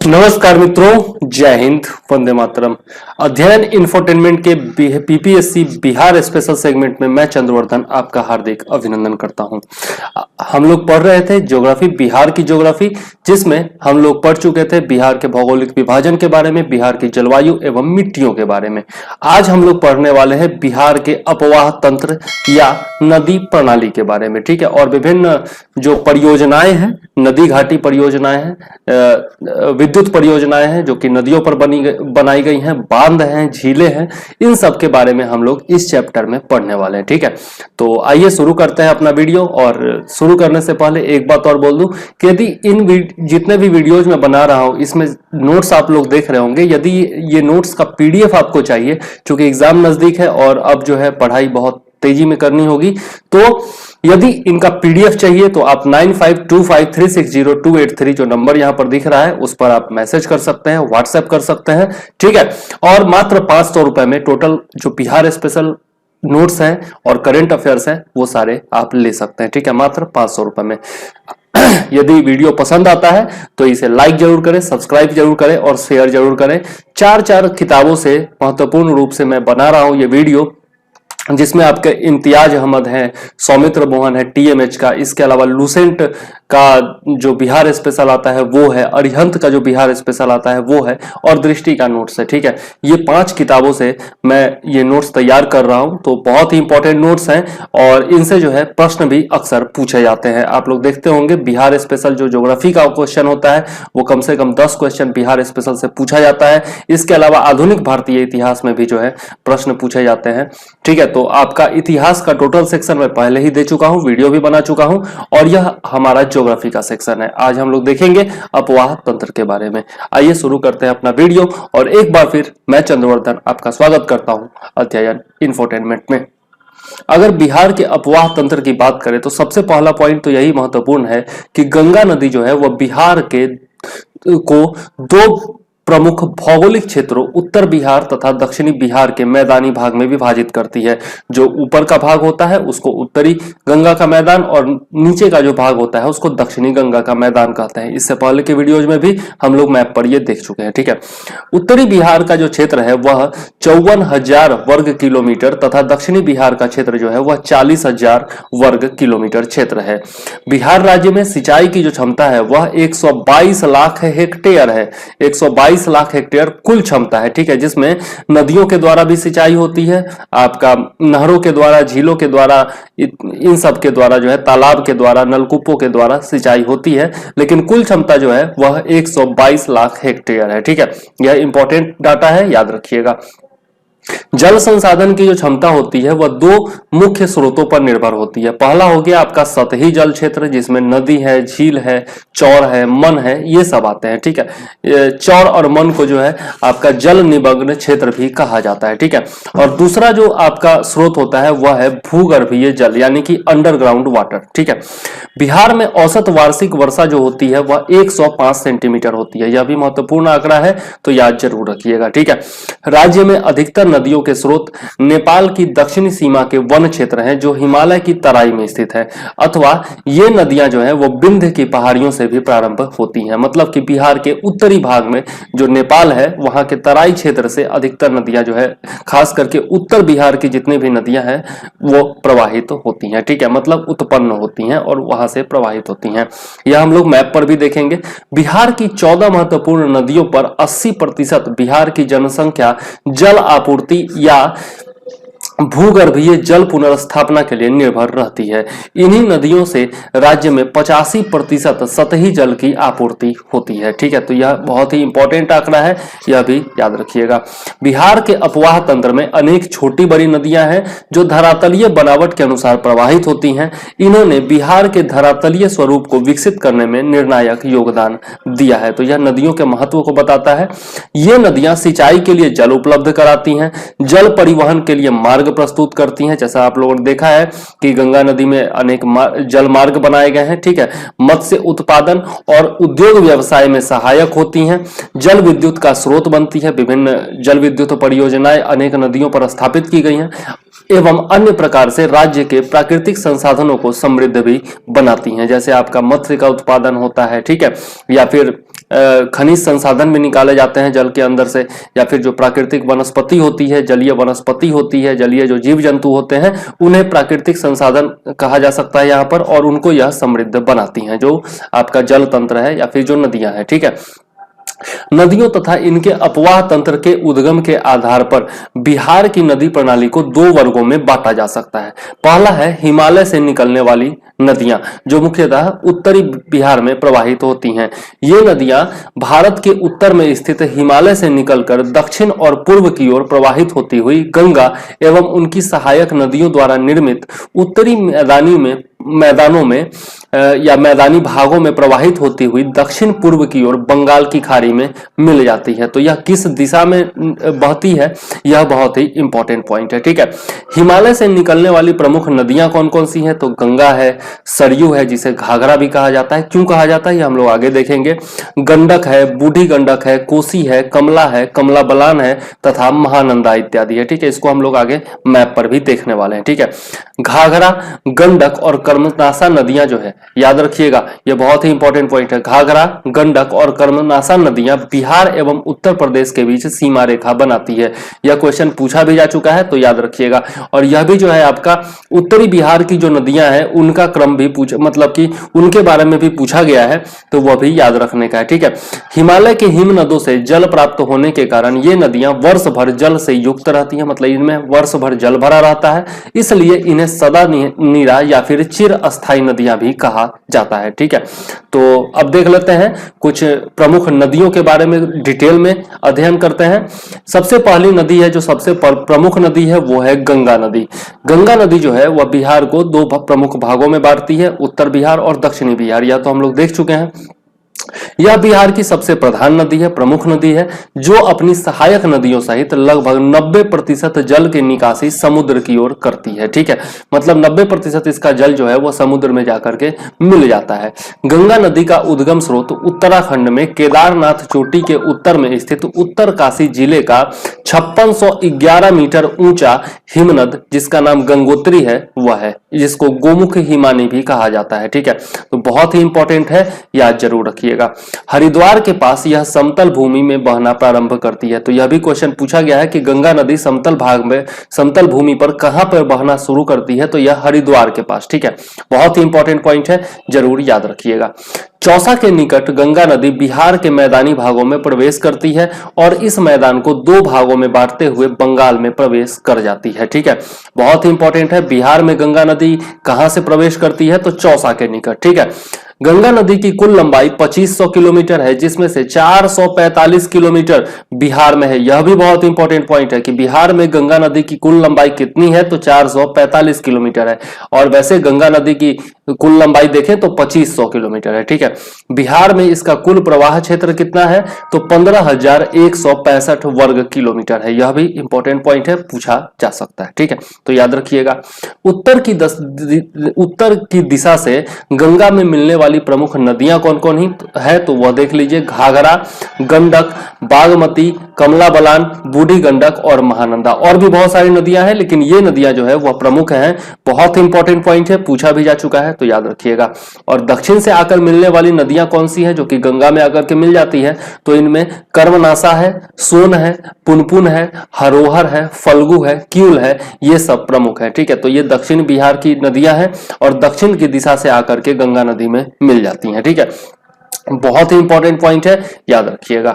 नमस्कार मित्रों, जय हिंद, वंदे मातरम। अध्ययन इंफोटेनमेंट के पीपीएससी बिहार स्पेशल सेगमेंट में मैं चंद्रवर्धन आपका हार्दिक अभिनंदन करता हूं। हम लोग पढ़ रहे थे ज्योग्राफी, बिहार की ज्योग्राफी, जिसमें हम लोग पढ़ चुके थे बिहार के भौगोलिक विभाजन के बारे में, बिहार की जलवायु एवं मिट्टियों के बारे में। आज हम लोग पढ़ने वाले हैं बिहार के अपवाह तंत्र या नदी प्रणाली के बारे में, ठीक है। और विभिन्न जो परियोजनाएं हैं, नदी घाटी परियोजनाएं हैं, विद्युत परियोजनाएं हैं जो कि नदियों पर बनाई गई हैं, बांध हैं, झीलें हैं, इन सब के बारे में हम लोग इस चैप्टर में पढ़ने वाले हैं, ठीक है। तो आइए शुरू करते हैं अपना वीडियो। और शुरू करने से पहले एक बात और बोल दूं कि यदि जितने भी वीडियोज मैं बना रहा हूं इसमें नोट्स आप लोग देख रहे होंगे, यदि ये नोट्स का पीडीएफ आपको चाहिए, क्योंकि एग्जाम नजदीक है और अब जो है पढ़ाई बहुत तेजी में करनी होगी, तो यदि इनका पीडीएफ चाहिए तो आप 9525360283 जो नंबर यहां पर दिख रहा है उस पर आप मैसेज कर सकते हैं, व्हाट्सएप कर सकते हैं, ठीक है। और मात्र 500 रुपए में टोटल जो बिहार स्पेशल नोट्स हैं और करंट अफेयर्स हैं वो सारे आप ले सकते हैं, ठीक है, मात्र 500 रुपए में। यदि वीडियो पसंद आता है तो इसे लाइक जरूर करें, सब्सक्राइब जरूर करें और शेयर जरूर करें। चार किताबों से महत्वपूर्ण रूप से मैं बना रहा हूं ये वीडियो, जिसमें आपके इम्तियाज अहमद हैं, सौमित्र मोहन है टीएमएच का, इसके अलावा लूसेंट का जो बिहार स्पेशल आता है वो है, अरिहंत का जो बिहार स्पेशल आता है वो है, और दृष्टि का नोट्स है, ठीक है। ये 5 किताबों से मैं ये नोट्स तैयार कर रहा हूं, तो बहुत ही इंपॉर्टेंट नोट्स हैं और इनसे जो है प्रश्न भी अक्सर पूछे जाते हैं। आप लोग देखते होंगे बिहार स्पेशल जो ज्योग्राफी का क्वेश्चन होता है वो कम से कम 10 क्वेश्चन बिहार स्पेशल से पूछा जाता है। इसके अलावा आधुनिक भारतीय इतिहास में भी जो है प्रश्न पूछे जाते हैं, ठीक है। तो आपका इतिहास का टोटल सेक्शन मैं पहले ही दे चुका हूं, वीडियो भी बना चुका हूं, और यह हमारा ज्योग्राफी का सेक्शन है। आज हम लोग देखेंगे अपवाह तंत्र के बारे में। आइए शुरू करते हैं अपना वीडियो, और एक बार फिर मैं चंद्रवर्धन आपका स्वागत करता हूं अध्ययन इंफोटेनमेंट में। अगर बिहार के अपवाह तंत्र की बात करें तो सबसे पहला पॉइंट तो यही महत्वपूर्ण है कि गंगा नदी जो है वह बिहार के को 2 प्रमुख भौगोलिक क्षेत्रों उत्तर बिहार तथा दक्षिणी बिहार के मैदानी भाग में विभाजित करती है। जो ऊपर का भाग होता है उसको उत्तरी गंगा का मैदान, और नीचे का जो भाग होता है उसको दक्षिणी गंगा का मैदान कहते हैं। इससे पहले के वीडियोज में भी हम लोग मैप पर ये देख चुके हैं, ठीक है। उत्तरी बिहार का जो क्षेत्र है वह 54,000 वर्ग किलोमीटर तथा दक्षिणी बिहार का क्षेत्र जो है वह 40,000 वर्ग किलोमीटर क्षेत्र है। बिहार राज्य में सिंचाई की जो क्षमता है वह 122 लाख हेक्टेयर है। 122 लाख हेक्टेयर कुल क्षमता है, ठीक है, जिसमें नदियों के द्वारा भी सिंचाई होती है, आपका नहरों के द्वारा, झीलों के द्वारा, इन सब के द्वारा जो है, तालाब के द्वारा, नलकूपों के द्वारा सिंचाई होती है, लेकिन कुल क्षमता जो है वह 122 लाख हेक्टेयर है, ठीक है। यह इंपॉर्टेंट डाटा है, याद रखिएगा। जल संसाधन की जो क्षमता होती है वह 2 मुख्य स्रोतों पर निर्भर होती है। पहला हो गया आपका सतही जल क्षेत्र, जिसमें नदी है, झील है, चौर है, मन है, ये सब आते हैं, ठीक है। चौर और मन को जो है आपका जल निमग्न क्षेत्र भी कहा जाता है, ठीक है। और दूसरा जो आपका स्रोत होता है वह है भूगर्भीय जल, यानी कि अंडरग्राउंड वाटर, ठीक है। बिहार में औसत वार्षिक वर्षा जो होती है वह 105 सेंटीमीटर होती है। यह भी महत्वपूर्ण आंकड़ा है, तो याद जरूर रखिएगा, ठीक है। राज्य में अधिकतर नदियों के स्रोत नेपाल की दक्षिणी सीमा के वन क्षेत्र हैं जो हिमालय की तराई में स्थित है, अथवा ये नदियां जो है वो विंध्य की पहाड़ियों से भी प्रारंभ होती हैं। मतलब कि बिहार के उत्तरी भाग में जो नेपाल है वहां के तराई क्षेत्र से अधिकतर नदियां जो है, खास करके उत्तर बिहार की जितनी भी नदियां हैं वो प्रवाहित होती हैं, ठीक है, मतलब उत्पन्न होती हैं और वहां से प्रवाहित होती हैं। यह हम लोग मैप पर भी देखेंगे। बिहार की 14 महत्वपूर्ण नदियों पर 80% बिहार की जनसंख्या जल आपूर्ति या भूगर्भीय जल पुनर्स्थापना के लिए निर्भर रहती है। इन्हीं नदियों से राज्य में 85% सतही जल की आपूर्ति होती है, ठीक है। तो यह बहुत ही इंपॉर्टेंट आंकड़ा है, यह भी याद रखिएगा। बिहार के अपवाह तंत्र में अनेक छोटी बड़ी नदियां हैं जो धरातलीय बनावट के अनुसार प्रवाहित होती हैं। इन्होंने बिहार के धरातलीय स्वरूप को विकसित करने में निर्णायक योगदान दिया है। तो यह नदियों के महत्व को बताता है। ये नदियां सिंचाई के लिए जल उपलब्ध कराती हैं, जल परिवहन के लिए मार्ग प्रस्तुत करती हैं, जैसा आप लोगों ने देखा है कि गंगा नदी में अनेक जल मार्ग बनाए गए हैं, ठीक है। मत्स्य उत्पादन और उद्योग व्यवसाय में सहायक होती हैं। जल विद्युत का स्रोत बनती है। विभिन्न जल विद्युत परियोजनाएं अनेक नदियों पर स्थापित की गई हैं। एवं अन्य प्रकार से राज्य के प्राकृतिक संसाधनों को समृद्ध भी बनाती हैं। जैसे आपका मत्स्य का उत्पादन होता है, ठीक है, या फिर खनिज संसाधन भी निकाले जाते हैं जल के अंदर से, या फिर जो प्राकृतिक वनस्पति होती है, जलीय वनस्पति होती है, जलीय जो जीव जंतु होते हैं, उन्हें प्राकृतिक संसाधन कहा जा सकता है यहाँ पर, और उनको यह समृद्ध बनाती हैं, जो आपका जल तंत्र है या फिर जो नदियां हैं, ठीक है। नदियों तथा इनके अपवाह तंत्र के उद्गम के आधार पर बिहार की नदी प्रणाली को दो वर्गों में बांटा जा सकता है। पहला है हिमालय से निकलने वाली नदियां, जो मुख्यतः उत्तरी बिहार में प्रवाहित होती हैं। ये नदियां भारत के उत्तर में स्थित हिमालय से निकलकर दक्षिण और पूर्व की ओर प्रवाहित होती हुई गंगा एवं उनकी सहायक नदियों द्वारा निर्मित उत्तरी मैदानों में या मैदानी भागों में प्रवाहित होती हुई दक्षिण पूर्व की ओर बंगाल की खाड़ी में मिल जाती है। तो यह किस दिशा में बहती है, यह बहुत ही इंपॉर्टेंट पॉइंट है, ठीक है। हिमालय से निकलने वाली प्रमुख नदियां कौन कौन सी हैं? तो गंगा है, सरयू है, जिसे घाघरा भी कहा जाता है। क्यों कहा जाता है ये हम लोग आगे देखेंगे। गंडक है, बूढ़ी गंडक है, कोसी है, कमला बलान है तथा महानंदा इत्यादि है, ठीक है। इसको हम लोग आगे मैप पर भी देखने वाले हैं, ठीक है। घाघरा, गंडक और कर्मनासा नदियां जो है, याद रखिएगा, यह बहुत ही इंपॉर्टेंट पॉइंट है। घाघरा, गंडक और कर्मनासा नदियां बिहार एवं उत्तर प्रदेश के बीच सीमा रेखा बनाती है। यह क्वेश्चन पूछा भी जा चुका है, तो याद रखिएगा। और यह भी जो है आपका उत्तरी बिहार की जो नदियां हैं उनका क्रम भी मतलब कि उनके बारे में भी पूछा गया है, तो वह भी याद रखने का है, ठीक है। हिमालय के हिम नदों से जल प्राप्त होने के कारण ये नदियां वर्ष भर जल से युक्त रहती हैं, मतलब इनमें वर्ष भर जल भरा रहता है, इसलिए इन्हें सदा नीरा या फिर चिर अस्थायी नदियां भी कहा जाता है, ठीक है। तो अब देख लेते हैं कुछ प्रमुख नदियों के बारे में, डिटेल में अध्ययन करते हैं। सबसे पहली नदी है, जो सबसे प्रमुख नदी है, वो है गंगा नदी। गंगा नदी जो है वह बिहार को दो प्रमुख भागों में बांटती है, उत्तर बिहार और दक्षिणी बिहार। यह तो हम लोग देख चुके हैं। यह बिहार की सबसे प्रधान नदी है, प्रमुख नदी है, जो अपनी सहायक नदियों सहित लगभग 90% जल की निकासी समुद्र की ओर करती है, ठीक है। मतलब 90% इसका जल जो है वो समुद्र में जाकर के मिल जाता है। गंगा नदी का उद्गम स्रोत उत्तराखंड में केदारनाथ चोटी के उत्तर में स्थित उत्तरकाशी जिले का 5611 मीटर ऊंचा हिमनद, जिसका नाम गंगोत्री है, वह है, जिसको गोमुख हिमानी भी कहा जाता है, ठीक है। तो बहुत ही इंपॉर्टेंट है, याद जरूर रखिएगा। हरिद्वार के पास यह समतल भूमि में बहना प्रारंभ करती है। तो यह भी क्वेश्चन पूछा गया है कि गंगा नदी समतल भाग में, समतल भूमि पर कहां पर बहना शुरू करती है, तो यह हरिद्वार के पास, ठीक है। बहुत ही इंपॉर्टेंट पॉइंट है, जरूर याद रखिएगा। चौसा के निकट गंगा नदी बिहार के मैदानी भागों में प्रवेश करती है और इस मैदान को दो भागों में बांटते हुए बंगाल में प्रवेश कर जाती है, ठीक है। बहुत ही इंपॉर्टेंट है, बिहार में गंगा नदी कहां से प्रवेश करती है, तो चौसा के निकट, ठीक है। गंगा नदी की कुल लंबाई 2500 किलोमीटर है, जिसमें से 445 किलोमीटर बिहार में है। यह भी बहुत इंपॉर्टेंट पॉइंट है कि बिहार में गंगा नदी की कुल लंबाई कितनी है, तो 445 किलोमीटर है। और वैसे गंगा नदी की कुल लंबाई देखें तो 2500 किलोमीटर है, ठीक है। बिहार में इसका कुल प्रवाह क्षेत्र कितना है, तो 15,165 वर्ग किलोमीटर है। यह भी इंपॉर्टेंट पॉइंट है, पूछा जा सकता है, ठीक है। तो याद रखिएगा। उत्तर की दिशा से गंगा में मिलने वाली प्रमुख नदियां कौन कौन ही है, तो वह देख लीजिए। घाघरा, गंडक, बागमती, कमला बलान, बूढ़ी गंडक और महानंदा। और भी बहुत सारी नदियां हैं, लेकिन ये नदियां जो है वह प्रमुख हैं। बहुत इंपॉर्टेंट पॉइंट है, पूछा भी जा चुका है, तो याद रखिएगा। और दक्षिण से आकर मिलने वाली नदियां कौन सी है, जो कि गंगा में आकर के मिल जाती है, तो इनमें कर्मनासा है, सोन है, पुनपुन है, हरोहर है, फल्गु है, क्यूल है, ये सब प्रमुख है, ठीक है। तो ये दक्षिण बिहार की नदियां हैं और दक्षिण की दिशा से आकर के गंगा नदी में मिल जाती हैं, ठीक है। बहुत ही इंपॉर्टेंट पॉइंट है, याद रखिएगा।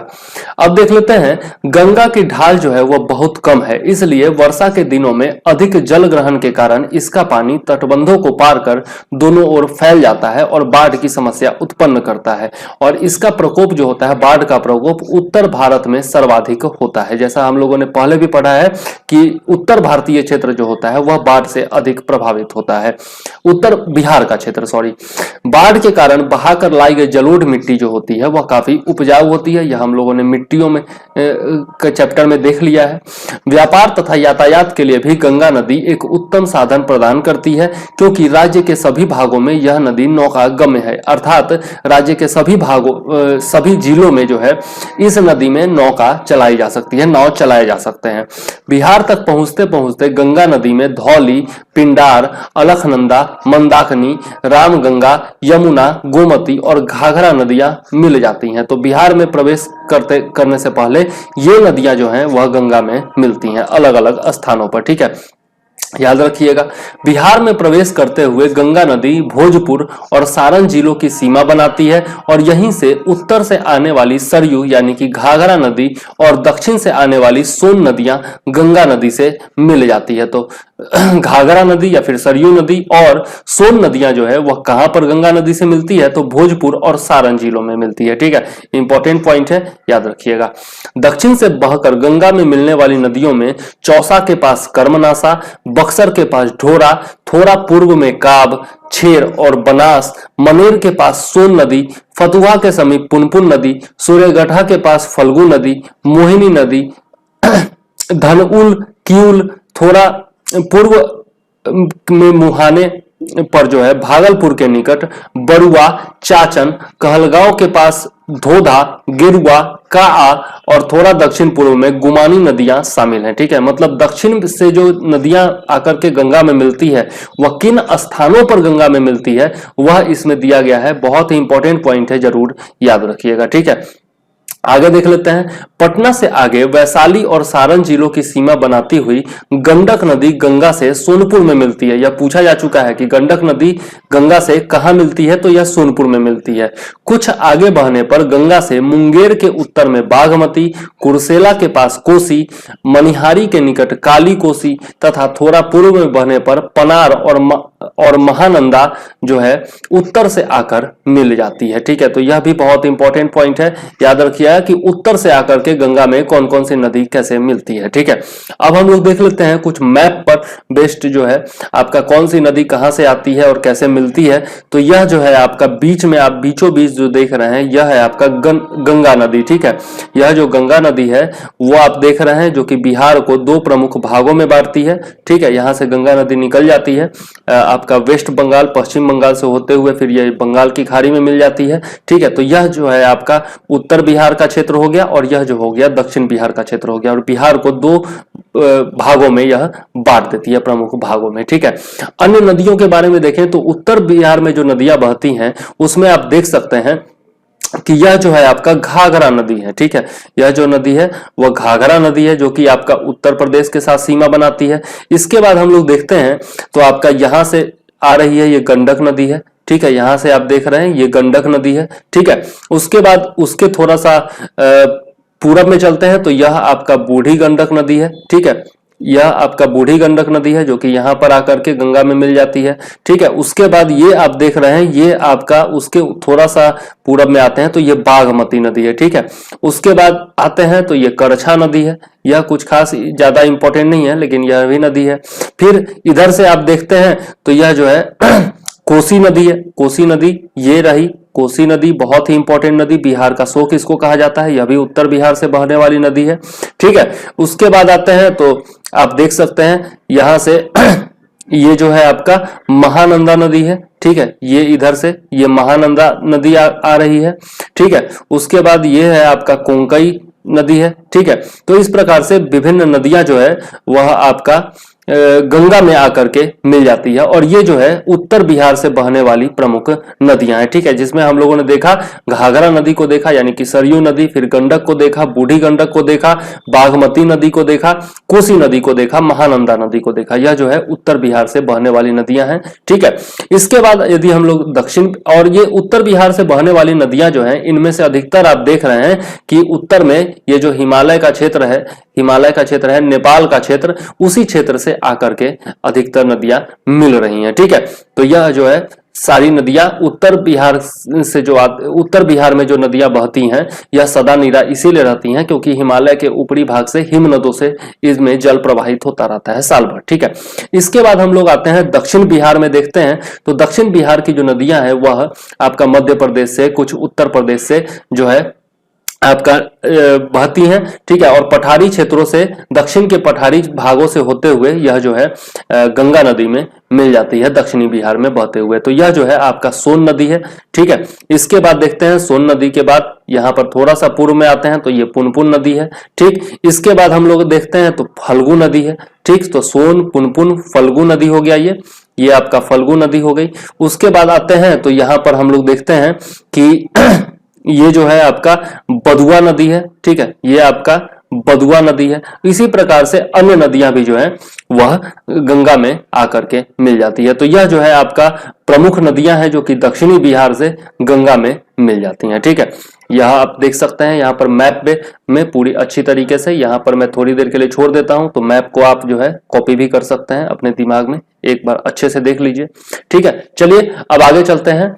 अब देख लेते हैं, गंगा की ढाल जो है वह बहुत कम है, इसलिए वर्षा के दिनों में अधिक जल ग्रहण के कारण इसका पानी तटबंधों को पार कर दोनों ओर फैल जाता है और बाढ़ की समस्या उत्पन्न करता है। और इसका प्रकोप जो होता है, बाढ़ का प्रकोप उत्तर भारत में सर्वाधिक होता है। जैसा हम लोगों ने पहले भी पढ़ा है कि उत्तर भारतीय क्षेत्र जो होता है वह बाढ़ से अधिक प्रभावित होता है। उत्तर बिहार का क्षेत्र, सॉरी, बाढ़ के कारण बहाकर लाई गई जलोढ़ मिट्टी मिट्टी जो होती है वह काफी उपजाऊ होती है। यह हम लोगों ने मिट्टियों में के चैप्टर में देख लिया है। व्यापार तथा यातायात के लिए भी गंगा नदी एक उत्तम साधन प्रदान करती है, क्योंकि राज्य के सभी भागों में यह नदी नौका गम्य है। अर्थात राज्य के सभी भागों सभी जिलों में जो है इस नदी में नौका चलाई जा सकती है, नाव चलाए जा सकते हैं। बिहार तक पहुंचते पहुंचते गंगा नदी में धौली, पिंडार, अलखनंदा, मंदाकिनी, रामगंगा, यमुना, गोमती और घाघरा नदियां मिल जाती हैं। तो बिहार में प्रवेश करने से पहले ये नदियां जो हैं वह गंगा में मिलती हैं अलग अलग स्थानों पर। ठीक है, याद रखिएगा। बिहार में प्रवेश करते हुए गंगा नदी भोजपुर और सारण जिलों की सीमा बनाती है और यहीं से उत्तर से आने वाली सरयू यानी कि घाघरा नदी और दक्षिण से आने वाली सोन नदियां गंगा नदी से मिल जाती है। तो घाघरा नदी या फिर सरयू नदी और सोन नदियां जो है वह कहां पर गंगा नदी से मिलती है? तो भोजपुर और सारण जिलों में मिलती है। ठीक है, इंपॉर्टेंट पॉइंट है, याद रखिएगा। दक्षिण से बहकर गंगा में मिलने वाली नदियों में चौसा के पास कर्मनासा, बक्सर के पास ढोरा, थोड़ा पूर्व में काब, छेर और बनास, मनेर के पास सोन नदी, फतुहा के समीप पुनपुन नदी, सूर्यगढ़ा के पास फल्गु नदी, मोहिनी नदी, धनउल, किउल, थोड़ा पूर्व में मुहाने पर जो है भागलपुर के निकट बरुआ, चाचन, कहलगांव के पास धोधा, गिरुआ, काआ और थोड़ा दक्षिण पूर्व में गुमानी नदियां शामिल हैं। ठीक है, मतलब दक्षिण से जो नदियां आकर के गंगा में मिलती है वह किन स्थानों पर गंगा में मिलती है वह इसमें दिया गया है। बहुत ही इंपॉर्टेंट पॉइंट है, जरूर याद रखिएगा। ठीक है, आगे देख लेते हैं। पटना से आगे वैशाली और सारण जिलों की सीमा बनाती हुई गंडक नदी गंगा से सोनपुर में मिलती है। यह पूछा जा चुका है कि गंडक नदी गंगा से कहां मिलती है? तो यह सोनपुर में मिलती है। कुछ आगे बढ़ने पर गंगा से मुंगेर के उत्तर में बागमती, कुर्सेला के पास कोसी, मनिहारी के निकट काली कोसी तथा थोड़ा पूर्व में बहने पर पनार और महानंदा जो है उत्तर से आकर मिल जाती है। ठीक है, तो यह भी बहुत इंपॉर्टेंट पॉइंट है, याद रखिएगा कि उत्तर से आकर के गंगा में कौन कौन सी नदी कैसे मिलती है। ठीक है, अब हम लोग देख लेते हैं कुछ मैप पर बेस्ड जो है आपका कौन सी नदी कहां से आती है और कैसे मिलती है। तो यह जो है आपका बीच में आप बीचों बीच जो देख रहे हैं यह है आपका गंगा नदी। ठीक है, यह जो गंगा नदी है वो आप देख रहे हैं जो कि बिहार को दो प्रमुख भागों में बांटती है। ठीक है, यहां से गंगा नदी निकल जाती है आपका वेस्ट बंगाल, पश्चिम बंगाल से होते हुए फिर ये बंगाल की खाड़ी में मिल जाती है। ठीक है, तो यह जो है आपका उत्तर बिहार का क्षेत्र हो गया और यह जो हो गया दक्षिण बिहार का क्षेत्र हो गया और बिहार को दो भागों में यह बांट देती है, प्रमुख भागों में। ठीक है, अन्य नदियों के बारे में देखें तो उत्तर बिहार में जो नदियां बहती हैं उसमें आप देख सकते हैं कि यह जो है आपका घाघरा नदी है। ठीक है, यह जो नदी है वह घाघरा नदी है जो कि आपका उत्तर प्रदेश के साथ सीमा बनाती है। इसके बाद हम लोग देखते हैं तो आपका यहां से आ रही है ये गंडक नदी है। ठीक है, यहां से आप देख रहे हैं ये गंडक नदी है। ठीक है, उसके बाद उसके थोड़ा सा पूरब में चलते हैं तो यह आपका बूढ़ी गंडक नदी है। ठीक है, यह आपका बूढ़ी गंडक नदी है जो कि यहां पर आकर के गंगा में मिल जाती है। ठीक है, उसके बाद ये आप देख रहे हैं ये आपका उसके थोड़ा सा पूरब में आते हैं तो ये बागमती नदी है। ठीक है, उसके बाद आते हैं तो ये करछा नदी है। यह कुछ खास ज्यादा इंपॉर्टेंट नहीं है लेकिन यह भी नदी है। फिर इधर से आप देखते हैं तो यह जो है कोसी नदी है। कोसी नदी ये रही कोसी नदी, बहुत ही इंपॉर्टेंट नदी, बिहार का शोक इसको कहा जाता है। यह भी उत्तर बिहार से बहने वाली नदी है। ठीक है, उसके बाद आते हैं तो आप देख सकते हैं यहां से ये जो है आपका महानंदा नदी है। ठीक है, ये इधर से ये महानंदा नदी आ रही है। ठीक है, उसके बाद ये है आपका कोंकई नदी है। ठीक है, तो इस प्रकार से विभिन्न नदियां जो है वह आपका गंगा में आकर के मिल जाती है और ये जो है उत्तर बिहार से बहने वाली प्रमुख नदियां हैं। ठीक है, जिसमें हम लोगों ने देखा घाघरा नदी को देखा यानी कि सरयू नदी, फिर गंडक को देखा, बूढ़ी गंडक को देखा, बागमती नदी को देखा, कोसी नदी को देखा, महानंदा नदी को देखा। यह जो है उत्तर बिहार से बहने वाली नदियां हैं। ठीक है, इसके बाद यदि हम लोग दक्षिण और ये उत्तर बिहार से बहने वाली नदियां जो है इनमें से अधिकतर आप देख रहे हैं कि उत्तर में ये जो हिमालय का क्षेत्र है, नेपाल का क्षेत्र, उसी क्षेत्र से आकर के अधिकतर नदियां मिल रही हैं। ठीक है, तो यह जो है सारी नदियां उत्तर बिहार से जो उत्तर बिहार में जो नदियां बहती हैं यह सदा नीरा इसीलिए रहती हैं क्योंकि हिमालय के ऊपरी भाग से हिमनदों से इसमें जल प्रवाहित होता रहता है साल भर। ठीक है, इसके बाद हम लोग आते हैं दक्षिण बिहार में देखते हैं। तो दक्षिण बिहार की जो नदियां हैं वह आपका मध्य प्रदेश से, कुछ उत्तर प्रदेश से जो है आपका बहती हैं। ठीक है, और पठारी क्षेत्रों से, दक्षिण के पठारी भागों से होते हुए यह जो है गंगा नदी में मिल जाती है दक्षिणी बिहार में बहते हुए। तो यह जो है आपका सोन नदी है। ठीक है, इसके बाद देखते हैं सोन नदी के बाद यहां पर थोड़ा सा पूर्व में आते हैं तो ये पुनपुन नदी है। ठीक, इसके बाद हम लोग देखते हैं तो फल्गु नदी है। ठीक, तो सोन, पुनपुन, फल्गु नदी हो गया ये आपका फल्गु नदी हो गई। उसके बाद आते हैं तो यहां पर हम लोग देखते हैं कि ये जो है आपका बदुआ नदी है। ठीक है, ये आपका बदुआ नदी है। इसी प्रकार से अन्य नदियां भी जो है वह गंगा में आकर के मिल जाती है। तो यह जो है आपका प्रमुख नदियां हैं जो कि दक्षिणी बिहार से गंगा में मिल जाती हैं। ठीक है, यह आप देख सकते हैं यहाँ पर मैप में पूरी अच्छी तरीके से। यहाँ पर मैं थोड़ी देर के लिए छोड़ देता हूं तो मैप को आप जो है कॉपी भी कर सकते हैं अपने दिमाग में, एक बार अच्छे से देख लीजिए। ठीक है, चलिए अब आगे चलते हैं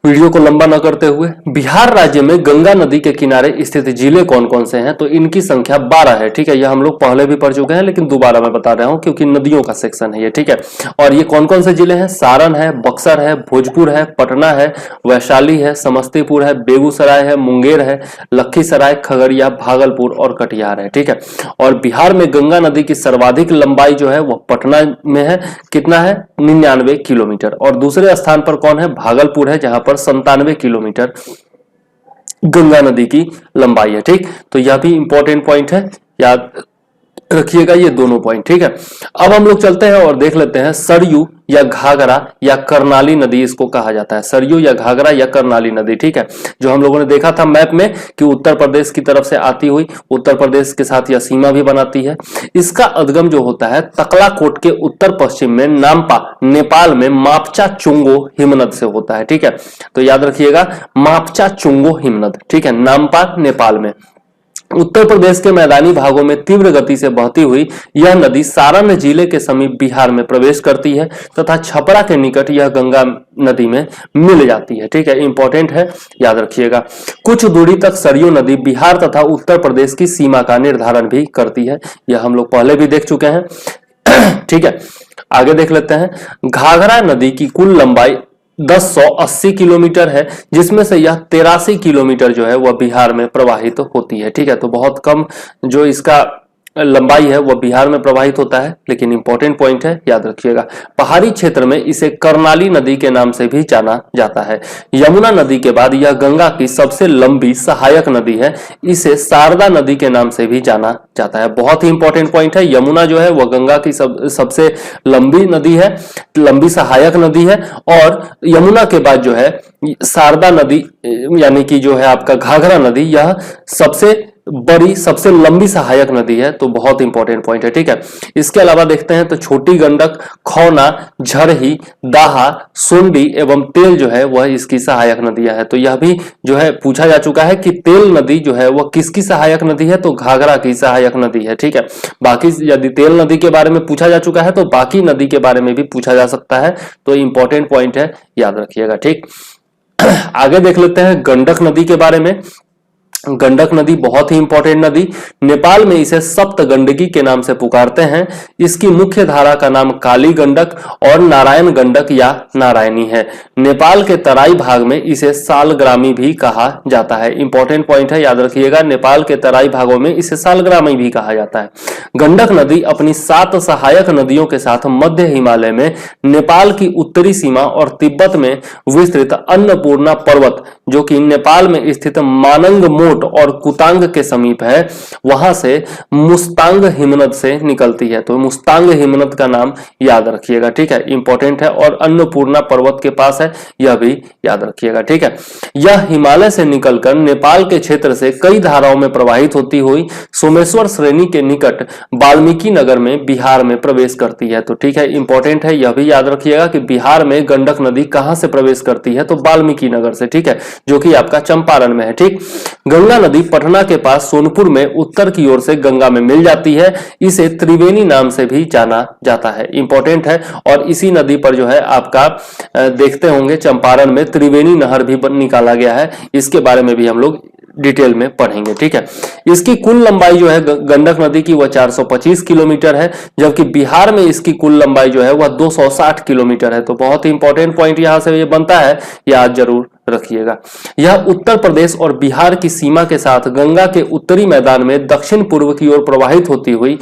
वीडियो को लंबा न करते हुए। बिहार राज्य में गंगा नदी के किनारे स्थित जिले कौन कौन से हैं? तो इनकी संख्या 12 है। ठीक है, यह हम लोग पहले भी पढ़ चुके हैं लेकिन दोबारा मैं बता रहा हूं क्योंकि नदियों का सेक्शन है ये। ठीक है, और ये कौन कौन से जिले हैं? सारण है, बक्सर है, भोजपुर है, पटना है, वैशाली है, समस्तीपुर है, बेगूसराय है, मुंगेर है, लखीसराय, खगड़िया, भागलपुर और कटिहार है। ठीक है, और बिहार में गंगा नदी की सर्वाधिक लंबाई जो है वह पटना में है। कितना है? 99 किलोमीटर। और दूसरे स्थान पर कौन है? भागलपुर है, जहां पर 97 किलोमीटर गंगा नदी की लंबाई है। ठीक, तो यह भी इंपॉर्टेंट पॉइंट है, याद रखिएगा ये दोनों पॉइंट। ठीक है, अब हम लोग चलते हैं और देख लेते हैं सरयू या घाघरा या करनाली नदी इसको कहा जाता है। सरयू या घाघरा या करनाली नदी। ठीक है, जो हम लोगों ने देखा था मैप में कि उत्तर प्रदेश की तरफ से आती हुई उत्तर प्रदेश के साथ यह सीमा भी बनाती है। इसका उद्गम जो होता है तकलाकोट के उत्तर पश्चिम में नामपा नेपाल में मापचा चुंगो हिमनद से होता है। ठीक है, तो याद रखिएगा मापचा चुंगो हिमनद। ठीक है, नामपा नेपाल में। उत्तर प्रदेश के मैदानी भागों में तीव्र गति से बहती हुई यह नदी सारण जिले के समीप बिहार में प्रवेश करती है तथा छपरा के निकट यह गंगा नदी में मिल जाती है। ठीक है, इंपॉर्टेंट है, याद रखिएगा। कुछ दूरी तक सरयू नदी बिहार तथा उत्तर प्रदेश की सीमा का निर्धारण भी करती है। यह हम लोग पहले भी देख चुके हैं। ठीक है, आगे देख लेते हैं। घाघरा नदी की कुल लंबाई 1080 किलोमीटर है, जिसमें से यह 83 किलोमीटर जो है वह बिहार में प्रवाहित होती है। ठीक है, तो बहुत कम जो इसका लंबाई है वह बिहार में प्रवाहित होता है, लेकिन इंपॉर्टेंट पॉइंट है, याद रखिएगा। पहाड़ी क्षेत्र में इसे करनाली नदी के नाम से भी जाना जाता है। यमुना नदी के बाद यह गंगा की सबसे लंबी सहायक नदी है। इसे शारदा नदी के नाम से भी जाना जाता है। बहुत ही इंपॉर्टेंट पॉइंट है, यमुना जो है वह गंगा की सबसे लंबी नदी है, लंबी सहायक नदी है। और यमुना के बाद जो है शारदा नदी यानी कि जो है आपका घाघरा नदी, यह सबसे बड़ी सबसे लंबी सहायक नदी है। तो बहुत इंपॉर्टेंट पॉइंट है। ठीक है, इसके अलावा देखते हैं तो छोटी गंडक, खौना, झरही, दाहा, सोंडी एवं तेल जो है वह इसकी सहायक नदियां है। तो यह भी जो है पूछा जा चुका है कि तेल नदी जो है वह किसकी सहायक नदी है? तो घाघरा की सहायक नदी है। ठीक है, बाकी यदि तेल नदी के बारे में पूछा जा चुका है तो बाकी नदी के बारे में भी पूछा जा सकता है। तो इंपॉर्टेंट पॉइंट है, याद रखिएगा। ठीक, आगे देख लेते हैं गंडक नदी के बारे में। गंडक नदी बहुत ही इंपॉर्टेंट नदी, नेपाल में इसे सप्त गंडकी के नाम से पुकारते हैं। इसकी मुख्य धारा का नाम काली गंडक और नारायण गंडक या नारायणी है। नेपाल के तराई भाग में इसे सालग्रामी भी कहा जाता है। इंपॉर्टेंट पॉइंट है, याद रखिएगा। नेपाल के तराई भागों में इसे सालग्रामी भी कहा जाता है। गंडक नदी अपनी 7 सहायक नदियों के साथ मध्य हिमालय में नेपाल की उत्तरी सीमा और तिब्बत में विस्तृत अन्नपूर्णा पर्वत जो कि नेपाल में स्थित मानंग और कुतांग के समीप है, वहां से मुस्तांग हिमनद से निकलती है। तो मुस्तांग हिमनद का नाम याद रखिएगा। ठीक है, इंपॉर्टेंट है। और अन्नपूर्णा पर्वत के पास है, यह भी याद रखिएगा। ठीक है, यह हिमालय से निकलकर नेपाल के क्षेत्र से कई धाराओं में प्रवाहित होती हुई सोमेश्वर श्रेणी के निकट वाल्मीकि नगर में बिहार में प्रवेश करती है। तो ठीक है, इंपॉर्टेंट है, यह भी याद रखिएगा कि बिहार में गंडक नदी कहां से प्रवेश करती है? तो वाल्मीकि नगर से। ठीक है, जो कि आपका चंपारण में है। ठीक, गंगा नदी पटना के पास सोनपुर में उत्तर की ओर से गंगा में मिल जाती है। इसे त्रिवेणी नाम से भी जाना जाता है, इंपॉर्टेंट है। और इसी नदी पर जो है आपका देखते होंगे चंपारण में त्रिवेणी नहर भी निकाला गया है, इसके बारे में भी हम लोग डिटेल में पढ़ेंगे, ठीक है। इसकी कुल लंबाई जो है गंडक नदी की वह 425 किलोमीटर है, जबकि बिहार में इसकी कुल लंबाई जो है वह 260 किलोमीटर है। तो बहुत ही इंपॉर्टेंट पॉइंट यहां से ये बनता है, याद जरूर रखिएगा। यह उत्तर प्रदेश और बिहार की सीमा के साथ गंगा के उत्तरी मैदान में दक्षिण पूर्व की ओर प्रवाहित होती हुई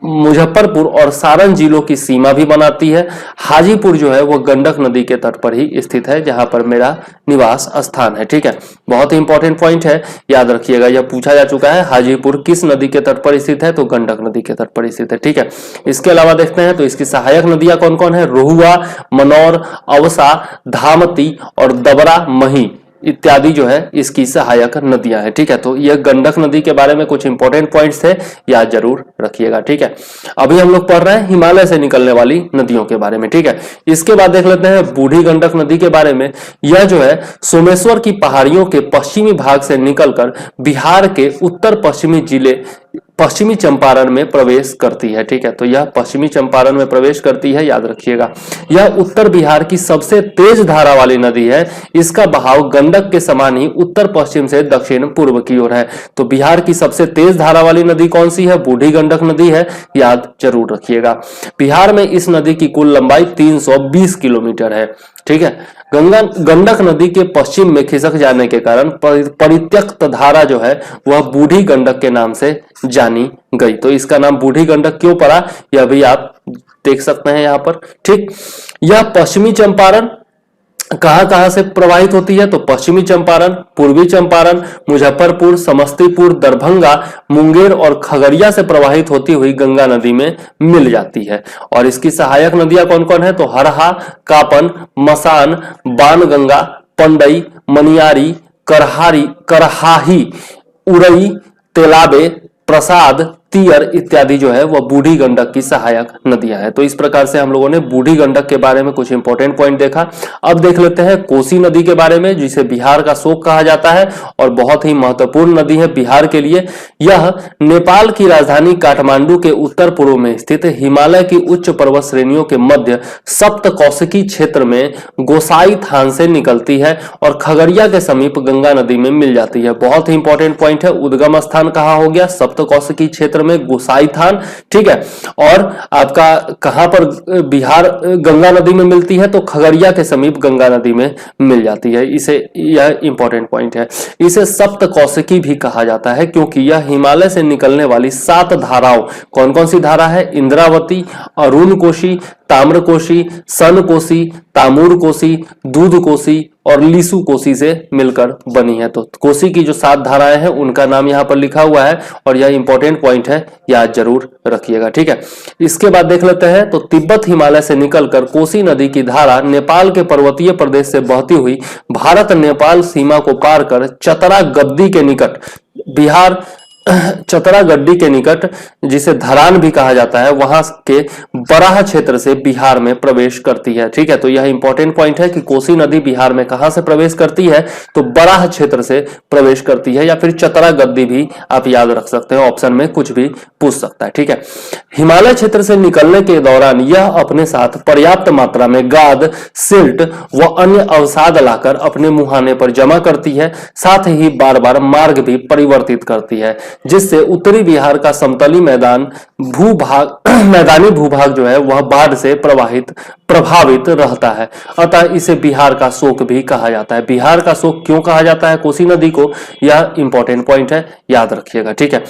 मुजफ्फरपुर और सारण जिलों की सीमा भी बनाती है। हाजीपुर जो है वह गंडक नदी के तट पर ही स्थित है, जहां पर मेरा निवास स्थान है, ठीक है। बहुत ही इंपॉर्टेंट पॉइंट है, याद रखिएगा। यह पूछा जा चुका है, हाजीपुर किस नदी के तट पर स्थित है, तो गंडक नदी के तट पर स्थित है, ठीक है। इसके अलावा देखते हैं तो इसकी सहायक नदियां कौन कौन है। रोहुआ, मनौर, अवसा, धामती और दबरा मही इत्यादि जो है इसकी सहायक नदियां हैं, ठीक है। तो यह गंडक नदी के बारे में कुछ इंपॉर्टेंट पॉइंट्स थे, याद जरूर रखिएगा, ठीक है। अभी हम लोग पढ़ रहे हैं हिमालय से निकलने वाली नदियों के बारे में, ठीक है। इसके बाद देख लेते हैं बूढ़ी गंडक नदी के बारे में। यह जो है सोमेश्वर की पहाड़ियों के पश्चिमी भाग से निकलकर बिहार के उत्तर पश्चिमी जिले पश्चिमी चंपारण में प्रवेश करती है, ठीक है। तो यह पश्चिमी चंपारण में प्रवेश करती है, याद रखिएगा। यह उत्तर बिहार की सबसे तेज धारा वाली नदी है। इसका बहाव गंडक के समान ही उत्तर पश्चिम से दक्षिण पूर्व की ओर है। तो बिहार की सबसे तेज धारा वाली नदी कौन सी है, बूढ़ी गंडक नदी है, याद जरूर रखिएगा। बिहार में इस नदी की कुल लंबाई 320 किलोमीटर है, ठीक है। गंडक नदी के पश्चिम में खिसक जाने के कारण परित्यक्त धारा जो है वह बूढ़ी गंडक के नाम से जानी गई। तो इसका नाम बूढ़ी गंडक क्यों पड़ा, यह भी आप देख सकते हैं यहां पर, ठीक। यह पश्चिमी चंपारण कहां से प्रवाहित होती है, तो पश्चिमी चंपारण, पूर्वी चंपारण, मुजफ्फरपुर, समस्तीपुर, दरभंगा, मुंगेर और खगड़िया से प्रवाहित होती हुई गंगा नदी में मिल जाती है। और इसकी सहायक नदियां कौन कौन है, तो हरहा, कापन, मसान, बाणगंगा, पंडई, मनियारी, करहाही, उरई, तेलाबे, प्रसाद, तियर इत्यादि जो है वह बूढ़ी गंडक की सहायक नदियां हैं। तो इस प्रकार से हम लोगों ने बूढ़ी गंडक के बारे में कुछ इंपॉर्टेंट पॉइंट देखा। अब देख लेते हैं कोसी नदी के बारे में, जिसे बिहार का शोक कहा जाता है और बहुत ही महत्वपूर्ण नदी है बिहार के लिए। यह नेपाल की राजधानी काठमांडू के उत्तर पूर्व में स्थित हिमालय की उच्च पर्वत श्रेणियों के मध्य सप्त कौशिकी क्षेत्र में गोसाई थान से निकलती है और खगड़िया के समीप गंगा नदी में मिल जाती है। बहुत ही इंपॉर्टेंट पॉइंट है, उद्गम स्थान कहाँ हो गया, सप्त कौशिकी क्षेत्र में गोसाई थान, ठीक है। और आपका कहां पर बिहार गंगा नदी में मिलती है, तो खगड़िया के समीप गंगा नदी में मिल जाती है। इसे यह इंपॉर्टेंट पॉइंट है। इसे सप्त कौशिकी भी कहा जाता है क्योंकि यह हिमालय से निकलने वाली 7 धाराओं, कौन कौन सी धारा है, इंद्रावती, अरुण कोशी, ताम्र कोशी, सन कोशी, तामूर कोशी, दूध कोशी और लीसु कोशी से मिलकर बनी है। तो कोशी की जो 7 धाराएं हैं उनका नाम यहां पर लिखा हुआ है और यह इंपॉर्टेंट पॉइंट है, याद जरूर रखिएगा, ठीक है। इसके बाद देख लेते हैं तो तिब्बत हिमालय से निकलकर कोसी नदी की धारा नेपाल के पर्वतीय प्रदेश से बहती हुई भारत नेपाल सीमा को पार कर चतरा गद्दी के निकट बिहार चतरागड्डी के निकट, जिसे धरान भी कहा जाता है, वहां के बराह क्षेत्र से बिहार में प्रवेश करती है, ठीक है। तो यह इंपॉर्टेंट पॉइंट है कि कोसी नदी बिहार में कहां से प्रवेश करती है, तो बराह क्षेत्र से प्रवेश करती है, या फिर चतरागड्डी भी आप याद रख सकते हैं, ऑप्शन में कुछ भी पूछ सकता है, ठीक है। हिमालय क्षेत्र से निकलने के दौरान यह अपने साथ पर्याप्त मात्रा में गाद, सिल्ट व अन्य अवसाद लाकर अपने मुहाने पर जमा करती है। साथ ही बार बार मार्ग भी परिवर्तित करती है, जिससे उत्तरी बिहार का समतली मैदानी भूभाग जो है वह बाढ़ से प्रभावित रहता है। अतः इसे बिहार का शोक भी कहा जाता है। बिहार का शोक क्यों कहा जाता है कोसी नदी को, यह इंपॉर्टेंट पॉइंट है, याद रखिएगा, ठीक है।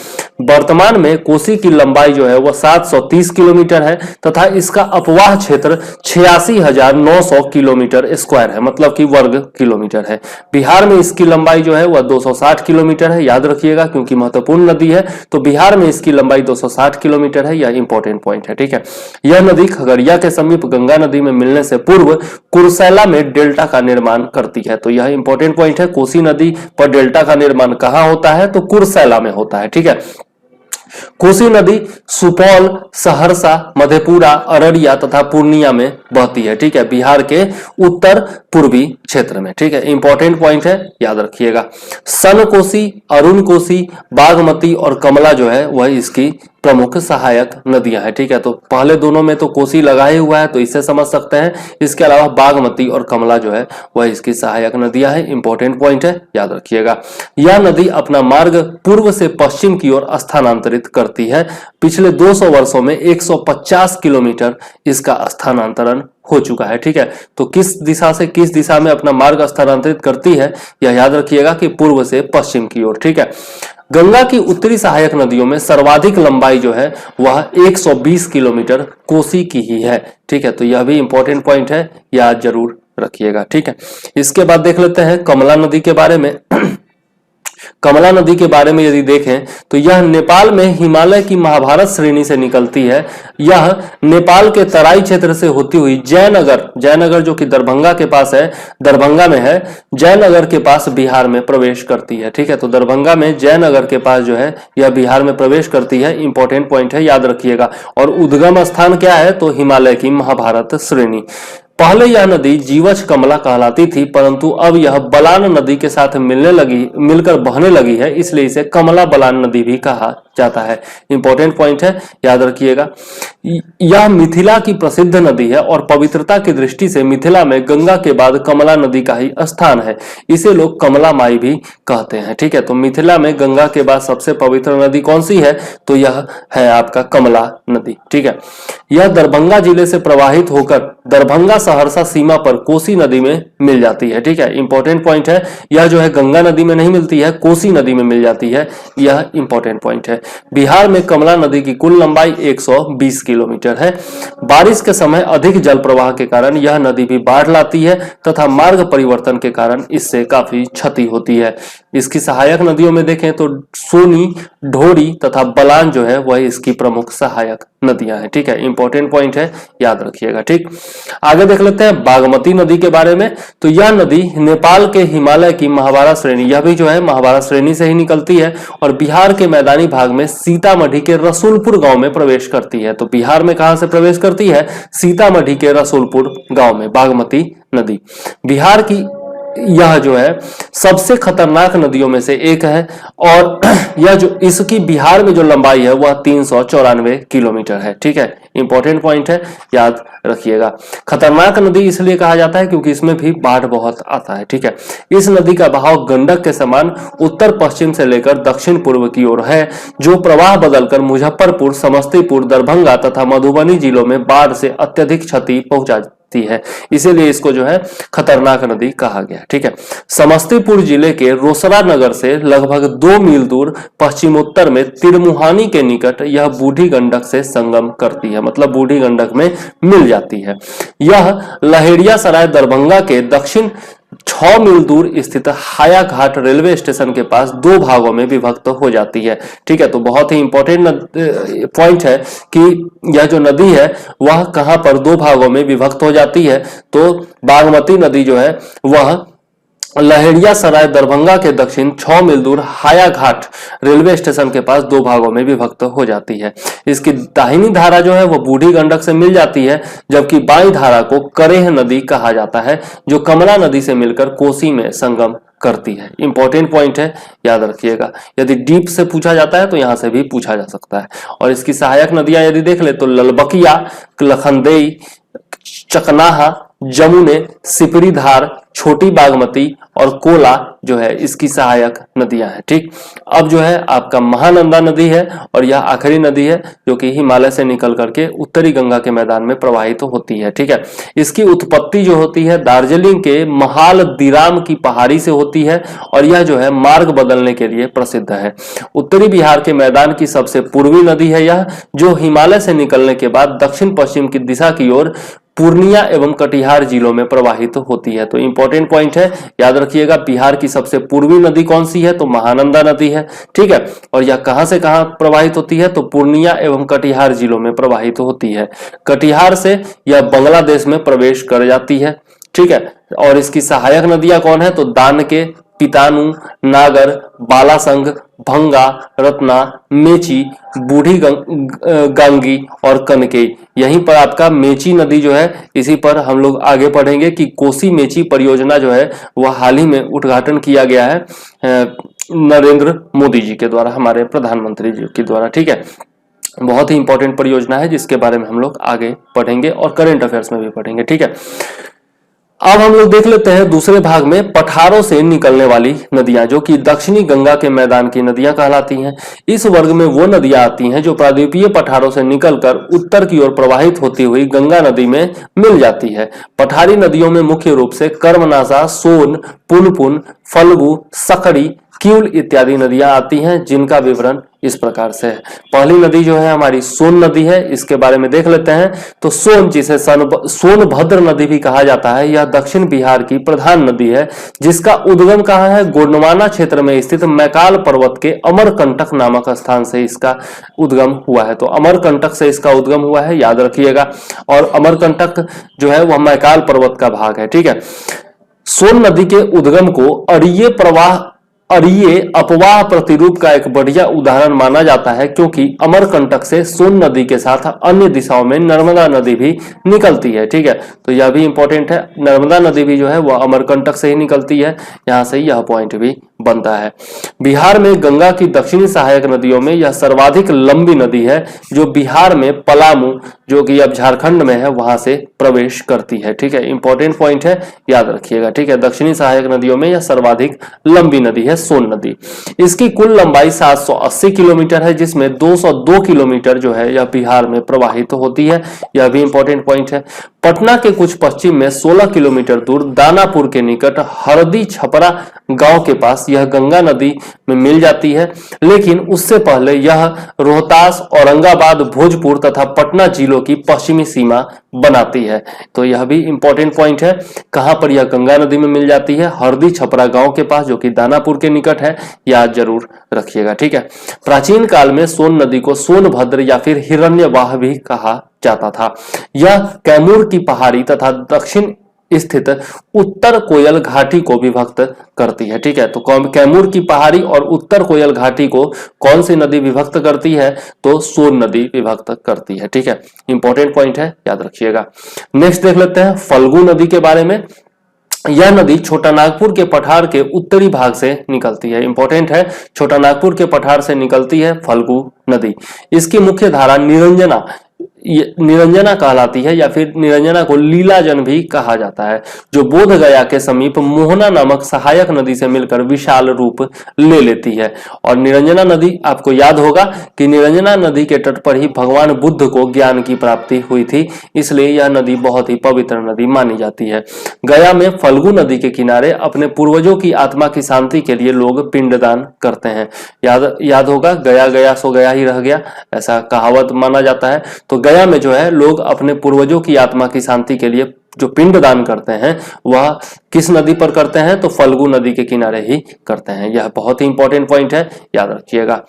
वर्तमान में कोसी की लंबाई जो है वह 730 किलोमीटर है तथा इसका अपवाह क्षेत्र 86,900 किलोमीटर स्क्वायर है, मतलब कि वर्ग किलोमीटर है। बिहार में इसकी लंबाई जो है वह 260 किलोमीटर है, याद रखिएगा, क्योंकि महत्वपूर्ण नदी है। तो बिहार में इसकी लंबाई 260 किलोमीटर है, यह इंपॉर्टेंट पॉइंट है, ठीक है। यह नदी खगड़िया के समीप गंगा नदी में मिलने से पूर्व कुर्सेला में डेल्टा का निर्माण करती है। तो यह इंपॉर्टेंट पॉइंट है, कोसी नदी पर डेल्टा का निर्माण कहां होता है, तो कुर्सेला में होता है, ठीक है। कोसी नदी सुपौल, सहरसा, मधेपुरा, अररिया तथा पूर्णिया में बहती है। ठीक है, बिहार के उत्तर पूर्वी क्षेत्र में। ठीक है, इंपॉर्टेंट पॉइंट है, याद रखिएगा। सन कोसी, अरुण कोसी, बागमती और कमला जो है वह इसकी प्रमुख सहायक नदियां हैं। ठीक है, तो पहले दोनों में तो कोसी लगा ही हुआ है तो इससे समझ सकते हैं। इसके अलावा बागमती और कमला जो है वह इसकी सहायक नदियां हैं। इंपॉर्टेंट पॉइंट है, याद रखिएगा। यह नदी अपना मार्ग पूर्व से पश्चिम की ओर स्थानांतरित करती है। पिछले 200 वर्षों में 150 किलोमीटर इसका स्थानांतरण हो चुका है। ठीक है, तो किस दिशा से किस दिशा में अपना मार्ग स्थानांतरित करती है यह याद रखिएगा कि पूर्व से पश्चिम की ओर। ठीक है, गंगा की उत्तरी सहायक नदियों में सर्वाधिक लंबाई जो है वह 120 किलोमीटर कोसी की ही है। ठीक है, तो यह भी इंपॉर्टेंट पॉइंट है, याद जरूर रखिएगा। ठीक है, इसके बाद देख लेते हैं कमला नदी के बारे में। कमला नदी के बारे में यदि देखें तो यह नेपाल में हिमालय की महाभारत श्रेणी से निकलती है। यह नेपाल के तराई क्षेत्र से होती हुई जयनगर जो कि दरभंगा के पास है, दरभंगा में है, जयनगर के पास बिहार में प्रवेश करती है। ठीक है, तो दरभंगा में जयनगर के पास जो है यह बिहार में प्रवेश करती है। इंपॉर्टेंट पॉइंट है, याद रखिएगा। और उद्गम स्थान क्या है तो हिमालय की महाभारत श्रेणी। पहले यह नदी जीवछ कमला कहलाती थी, परंतु अब यह बलान नदी के साथ मिलकर बहने लगी है, इसलिए इसे कमला बलान नदी भी कहा जाता है। इंपॉर्टेंट पॉइंट है, याद रखिएगा। यह मिथिला की प्रसिद्ध नदी है और पवित्रता की दृष्टि से मिथिला में गंगा के बाद कमला नदी का ही स्थान है। इसे लोग कमला माई भी कहते हैं। ठीक है, तो मिथिला में गंगा के बाद सबसे पवित्र नदी कौन सी है तो यह है आपका कमला नदी। ठीक है, यह दरभंगा जिले से प्रवाहित होकर दरभंगा सहरसा सीमा पर कोसी नदी में मिल जाती है। ठीक है, इंपॉर्टेंट पॉइंट है, यह जो है गंगा नदी में नहीं मिलती है, कोसी नदी में मिल जाती है। यह इंपॉर्टेंट पॉइंट है। बिहार में कमला नदी की कुल लंबाई 120 किलोमीटर है। बारिश के समय अधिक जल प्रवाह के कारण यह नदी भी बाढ़ लाती है तथा मार्ग परिवर्तन के कारण इससे काफी क्षति होती है। इसकी सहायक नदियों में देखें तो सोनी, ढोरी तथा बलान जो है वह इसकी प्रमुख सहायक नदियां हैं। ठीक है, इंपॉर्टेंट पॉइंट है, याद रखिएगा। ठीक, आगे देख लेते हैं बागमती नदी के बारे में। तो यह नदी नेपाल के हिमालय की महाभारत श्रेणी, यह भी जो है महाभारत श्रेणी से ही निकलती है और बिहार के मैदानी भाग में सीतामढ़ी के रसूलपुर गांव में प्रवेश करती है। तो बिहार में कहां से प्रवेश करती है, सीतामढ़ी के रसूलपुर गांव में बागमती नदी। बिहार की यह जो है सबसे खतरनाक नदियों में से एक है और यह जो इसकी बिहार में जो लंबाई है वह 394 किलोमीटर है। ठीक है, इंपॉर्टेंट पॉइंट है, याद रखिएगा। खतरनाक नदी इसलिए कहा जाता है क्योंकि इसमें भी बाढ़ बहुत आता है। ठीक है, इस नदी का बहाव गंडक के समान उत्तर पश्चिम से लेकर दक्षिण पूर्व की ओर है, जो प्रवाह बदलकर मुजफ्फरपुर, समस्तीपुर, दरभंगा तथा मधुबनी जिलों में बाढ़ से अत्यधिक क्षति पहुंचाती है। इसीलिए इसको जो है खतरनाक नदी कहा गया। ठीक है, समस्तीपुर जिले के रोसड़ा नगर से लगभग 2 मील दूर पश्चिमोत्तर में तिरमुहानी के निकट यह बूढ़ी गंडक से संगम करती है, मतलब बूढ़ी गंडक में मिल जाती है। यह लहेरिया सराय दरभंगा के दक्षिण 6 मील दूर स्थित हाया घाट रेलवे स्टेशन के पास 2 भागों में विभक्त हो जाती है। ठीक है, तो बहुत ही इंपॉर्टेंट पॉइंट है कि यह जो नदी है वह कहां पर 2 भागों में विभक्त हो जाती है। तो बागमती नदी जो है वह लहेरिया सराय दरभंगा के दक्षिण 6 मील दूर हाया घाट रेलवे स्टेशन के पास 2 भागों में विभक्त हो जाती है। इसकी दाहिनी धारा जो है वो बूढ़ी गंडक से मिल जाती है, जबकि बाईं धारा को करेह नदी कहा जाता है, जो कमला नदी से मिलकर कोसी में संगम करती है। इंपॉर्टेंट पॉइंट है, याद रखिएगा। यदि डीप से पूछा जाता है तो यहां से भी पूछा जा सकता है। और इसकी सहायक नदियां यदि देख ले तो ललबकिया, लखनदेई, चकनाहा, जमुने, सिपरी धार, छोटी बागमती और कोला जो है इसकी सहायक नदियां हैं। ठीक, अब जो है आपका महानंदा नदी है और यह आखिरी नदी है जो कि हिमालय से निकल करके उत्तरी गंगा के मैदान में प्रवाहित होती है। ठीक है, इसकी उत्पत्ति जो होती है दार्जिलिंग के महाल दिराम की पहाड़ी से होती है और यह जो है मार्ग बदलने के लिए प्रसिद्ध है। उत्तरी बिहार के मैदान की सबसे पूर्वी नदी है यह, जो हिमालय से निकलने के बाद दक्षिण पश्चिम की दिशा की ओर पूर्णिया एवं कटिहार जिलों में प्रवाहित होती है। तो इंपॉर्टेंट पॉइंट है, याद रखिएगा। बिहार की सबसे पूर्वी नदी कौन सी है तो महानंदा नदी है। ठीक है, और यह कहां से कहां प्रवाहित होती है तो पूर्णिया एवं कटिहार जिलों में प्रवाहित होती है। कटिहार से यह बांग्लादेश में प्रवेश कर जाती है। ठीक है, और इसकी सहायक नदियां कौन है तो दानके, पितानू, नागर, बालासंग, भंगा, रत्ना, मेची, बूढ़ी गांगी और कनकेई। यहीं पर आपका मेची नदी जो है, इसी पर हम लोग आगे पढ़ेंगे कि कोसी मेची परियोजना जो है वह हाल ही में उद्घाटन किया गया है नरेंद्र मोदी जी के द्वारा, हमारे प्रधानमंत्री जी के द्वारा। ठीक है, बहुत ही इंपॉर्टेंट परियोजना है जिसके बारे में हम लोग आगे पढ़ेंगे और करंट अफेयर्स में भी पढ़ेंगे। ठीक है, अब हम लोग देख लेते हैं दूसरे भाग में पठारों से निकलने वाली नदियां, जो कि दक्षिणी गंगा के मैदान की नदियां कहलाती हैं। इस वर्ग में वो नदियां आती हैं जो प्रायद्वीपीय पठारों से निकलकर उत्तर की ओर प्रवाहित होती हुई गंगा नदी में मिल जाती है। पठारी नदियों में मुख्य रूप से कर्मनासा, सोन, पुनपुन, फल्गु, सकड़ी, क्यूल इत्यादि नदियां आती हैं, जिनका विवरण इस प्रकार से है। पहली नदी जो है हमारी सोन नदी है, इसके बारे में देख लेते हैं। तो सोन, जिसे सोनभद्र नदी भी कहा जाता है, यह दक्षिण बिहार की प्रधान नदी है, जिसका उद्गम कहाँ है? गोंडवाना क्षेत्र में स्थित मैकाल पर्वत के अमरकंटक नामक स्थान से इसका उद्गम हुआ है। तो अमरकंटक से इसका उद्गम हुआ है, याद रखिएगा। और अमरकंटक जो है वह मैकाल पर्वत का भाग है। ठीक है, सोन नदी के उद्गम को अरिये अपवाह प्रतिरूप का एक बढ़िया उदाहरण माना जाता है, क्योंकि अमरकंटक से सोन नदी के साथ अन्य दिशाओं में नर्मदा नदी भी निकलती है। ठीक है, तो यह भी इंपॉर्टेंट है, नर्मदा नदी भी जो है वह अमरकंटक से ही निकलती है, यहां से यह पॉइंट भी बनता है। बिहार में गंगा की दक्षिणी सहायक नदियों में यह सर्वाधिक लंबी नदी है, जो बिहार में पलामू, जो कि अब झारखंड में है, वहां से प्रवेश करती है। ठीक है, इंपॉर्टेंट पॉइंट है, याद रखिएगा। ठीक है, दक्षिणी सहायक नदियों में यह सर्वाधिक लंबी नदी है सोन नदी। इसकी कुल लंबाई 780 किलोमीटर है, जिसमें 202 किलोमीटर जो है यह बिहार में प्रवाहित होती है। यह भी इंपॉर्टेंट पॉइंट है। पटना के कुछ पश्चिम में 16 किलोमीटर दूर दानापुर के निकट हरदी छपरा गांव के पास यह गंगा नदी में मिल जाती है, लेकिन उससे पहले यह रोहतास, औरंगाबाद, भोजपुर तथा पटना जिलों की पश्चिमी सीमा बनाती है। तो यह भी इंपॉर्टेंट पॉइंट है, कहां पर यह गंगा नदी में मिल जाती है? हरदी छपरा गांव के पास, जो कि दानापुर के निकट है, याद जरूर रखिएगा। ठीक है, प्राचीन काल में सोन नदी को सोनभद्र या फिर हिरण्यवाह भी कहा जाता था। यह कैमूर की पहाड़ी तथा दक्षिण स्थित उत्तर कोयल घाटी को विभक्त करती है। ठीक है, तो कैमूर की पहाड़ी और उत्तर कोयल घाटी को कौन सी नदी विभक्त करती है? तो सोन नदी विभक्त करती है। ठीक है, इंपॉर्टेंट पॉइंट है, याद रखिएगा। नेक्स्ट देख लेते हैं फल्गु नदी के बारे में। यह नदी छोटा नागपुर के पठार के उत्तरी भाग से निकलती है। इंपॉर्टेंट है, छोटा नागपुर के पठार से निकलती है फल्गु नदी। इसकी मुख्य धारा निरंजना कहलाती है, या फिर निरंजना को लीलाजन भी कहा जाता है, जो बोध गया के समीप मोहना नामक सहायक नदी से मिलकर विशाल रूप ले लेती है। और निरंजना नदी, आपको याद होगा कि निरंजना नदी के तट पर ही भगवान बुद्ध को ज्ञान की प्राप्ति हुई थी, इसलिए यह नदी बहुत ही पवित्र नदी मानी जाती है। गया में फल्गु नदी के किनारे अपने पूर्वजों की आत्मा की शांति के लिए लोग पिंडदान करते हैं। याद होगा, गया गया सो गया ही रह गया, ऐसा कहावत माना जाता है। तो गया में जो है लोग अपने पूर्वजों की आत्मा की शांति के लिए जो पिंड दान करते हैं वह किस नदी पर करते हैं? तो फल्गु नदी के किनारे ही करते हैं। यह बहुत ही इंपॉर्टेंट पॉइंट है, याद रखिएगा।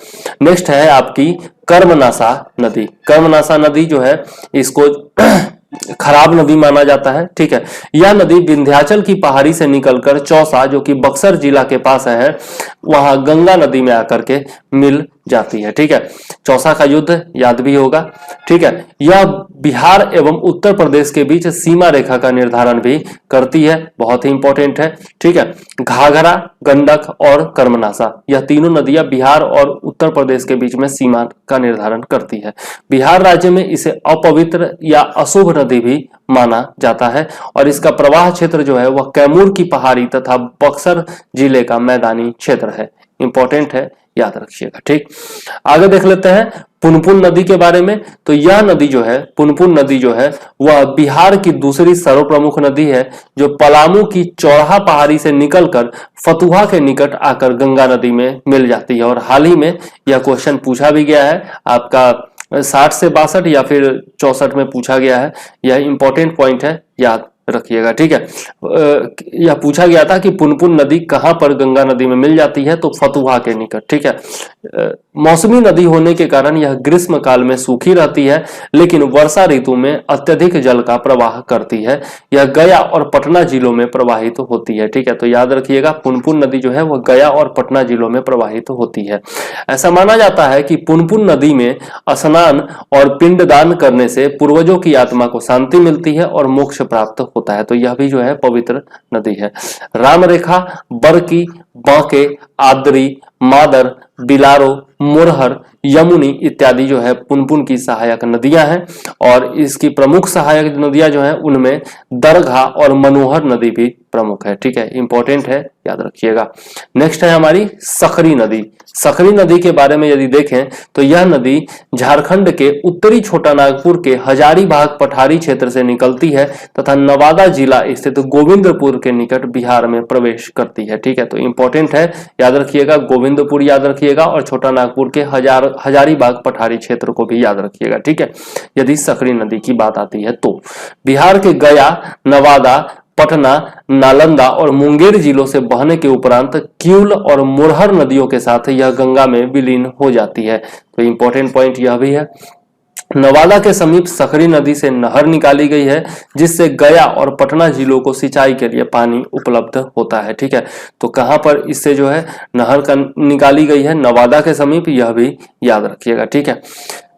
नेक्स्ट है आपकी कर्मनासा नदी। कर्मनासा नदी जो है इसको खराब नदी माना जाता है। ठीक है, यह नदी विंध्याचल की पहाड़ी से निकलकर चौसा, जो कि बक्सर जिला के पास है, वहां गंगा नदी में आकर के मिल जाती है। ठीक है, चौसा का युद्ध याद भी होगा। ठीक है, यह बिहार एवं उत्तर प्रदेश के बीच सीमा रेखा का निर्धारण भी करती है, बहुत ही इंपॉर्टेंट है। ठीक है, घाघरा, गंडक और कर्मनासा, यह तीनों नदियां बिहार और उत्तर प्रदेश के बीच में सीमा का निर्धारण करती है। बिहार राज्य में इसे अपवित्र या अशुभ नदी भी माना जाता है, और इसका प्रवाह क्षेत्र जो है वह कैमूर की पहाड़ी तथा बक्सर जिले का मैदानी क्षेत्र है। इंपॉर्टेंट है, याद रखिएगा। ठीक, आगे देख लेते हैं पुनपुन नदी के बारे में। तो यह नदी जो है, पुनपुन नदी जो है, वह बिहार की दूसरी सर्वप्रमुख नदी है, जो पलामू की चौराहा पहाड़ी से निकलकर फतुहा के निकट आकर गंगा नदी में मिल जाती है। और हाल ही में यह क्वेश्चन पूछा भी गया है, आपका 60 से 62 या फिर 64 में पूछा गया है। यह इंपॉर्टेंट पॉइंट है, याद रखिएगा। ठीक है, यह पूछा गया था कि पुनपुन नदी कहां पर गंगा नदी में मिल जाती है, तो फतुहा के निकट। ठीक है, मौसमी नदी होने के कारण यह ग्रीष्म काल में सूखी रहती है, लेकिन वर्षा ऋतु में अत्यधिक जल का प्रवाह करती है। यह गया और पटना जिलों में प्रवाहित होती है। ठीक है, तो याद रखिएगा पुनपुन नदी जो है वह गया और पटना जिलों में प्रवाहित होती है। ऐसा माना जाता है कि पुनपुन नदी में स्नान और पिंडदान करने से पूर्वजों की आत्मा को शांति मिलती है और मोक्ष प्राप्त होता है। तो यह भी जो है पवित्र नदी है। राम रेखा, बरकी, बांके, आद्री, मादर, बिलारो, मुरहर, यमुनी इत्यादि जो है पुनपुन की सहायक नदियां हैं। और इसकी प्रमुख सहायक नदियां जो हैं उनमें दरघा और मनोहर नदी भी प्रमुख है। ठीक है, इंपॉर्टेंट है, याद रखिएगा। नेक्स्ट है हमारी सकरी नदी। सकरी नदी के बारे में यदि देखें तो यह नदी झारखंड के उत्तरी छोटा नागपुर के हजारीबाग पठारी क्षेत्र से निकलती है तथा नवादा जिला स्थित गोविंदपुर के निकट बिहार में प्रवेश करती है। ठीक है, तो इंपॉर्टेंट है, याद रखिएगा, गोविंदपुर याद रखिएगा और छोटा नागपुर के हजारीबाग पठारी क्षेत्र को भी याद रखिएगा। ठीक है, यदि सकरी नदी की बात आती है तो बिहार के गया, नवादा, पटना, नालंदा और मुंगेर जिलों से बहने के उपरांत किउल और मुरहर नदियों के साथ यह गंगा में विलीन हो जाती है। तो इंपॉर्टेंट पॉइंट यह भी है। नवादा के समीप सकरी नदी से नहर निकाली गई है जिससे गया और पटना जिलों को सिंचाई के लिए पानी उपलब्ध होता है। ठीक है, तो कहां पर इससे जो है नहर का निकाली गई है, नवादा के समीप, यह भी याद रखिएगा। ठीक है,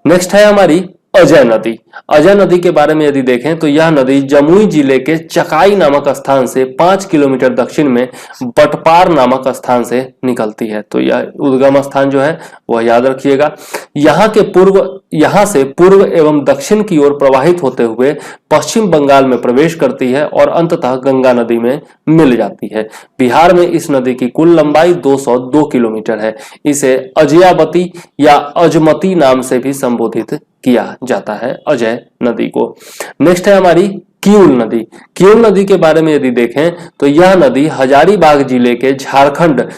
नेक्स्ट है हमारी अजय नदी। अजय नदी के बारे में यदि देखें तो यह नदी जमुई जिले के चकाई नामक स्थान से 5 किलोमीटर दक्षिण में बटपार नामक स्थान से निकलती है। तो यह उद्गम स्थान जो है वह याद रखिएगा। यहाँ से पूर्व एवं दक्षिण की ओर प्रवाहित होते हुए पश्चिम बंगाल में प्रवेश करती है और अंततः गंगा नदी में मिल जाती है। बिहार में इस नदी की कुल लंबाई 202 किलोमीटर है। इसे अजयावती या अजमती नाम से भी संबोधित किया जाता है, अजय नदी को। नेक्स्ट है हमारी किउल नदी। किउल नदी के बारे में यदि देखें तो यह नदी हजारीबाग जिले के झारखंड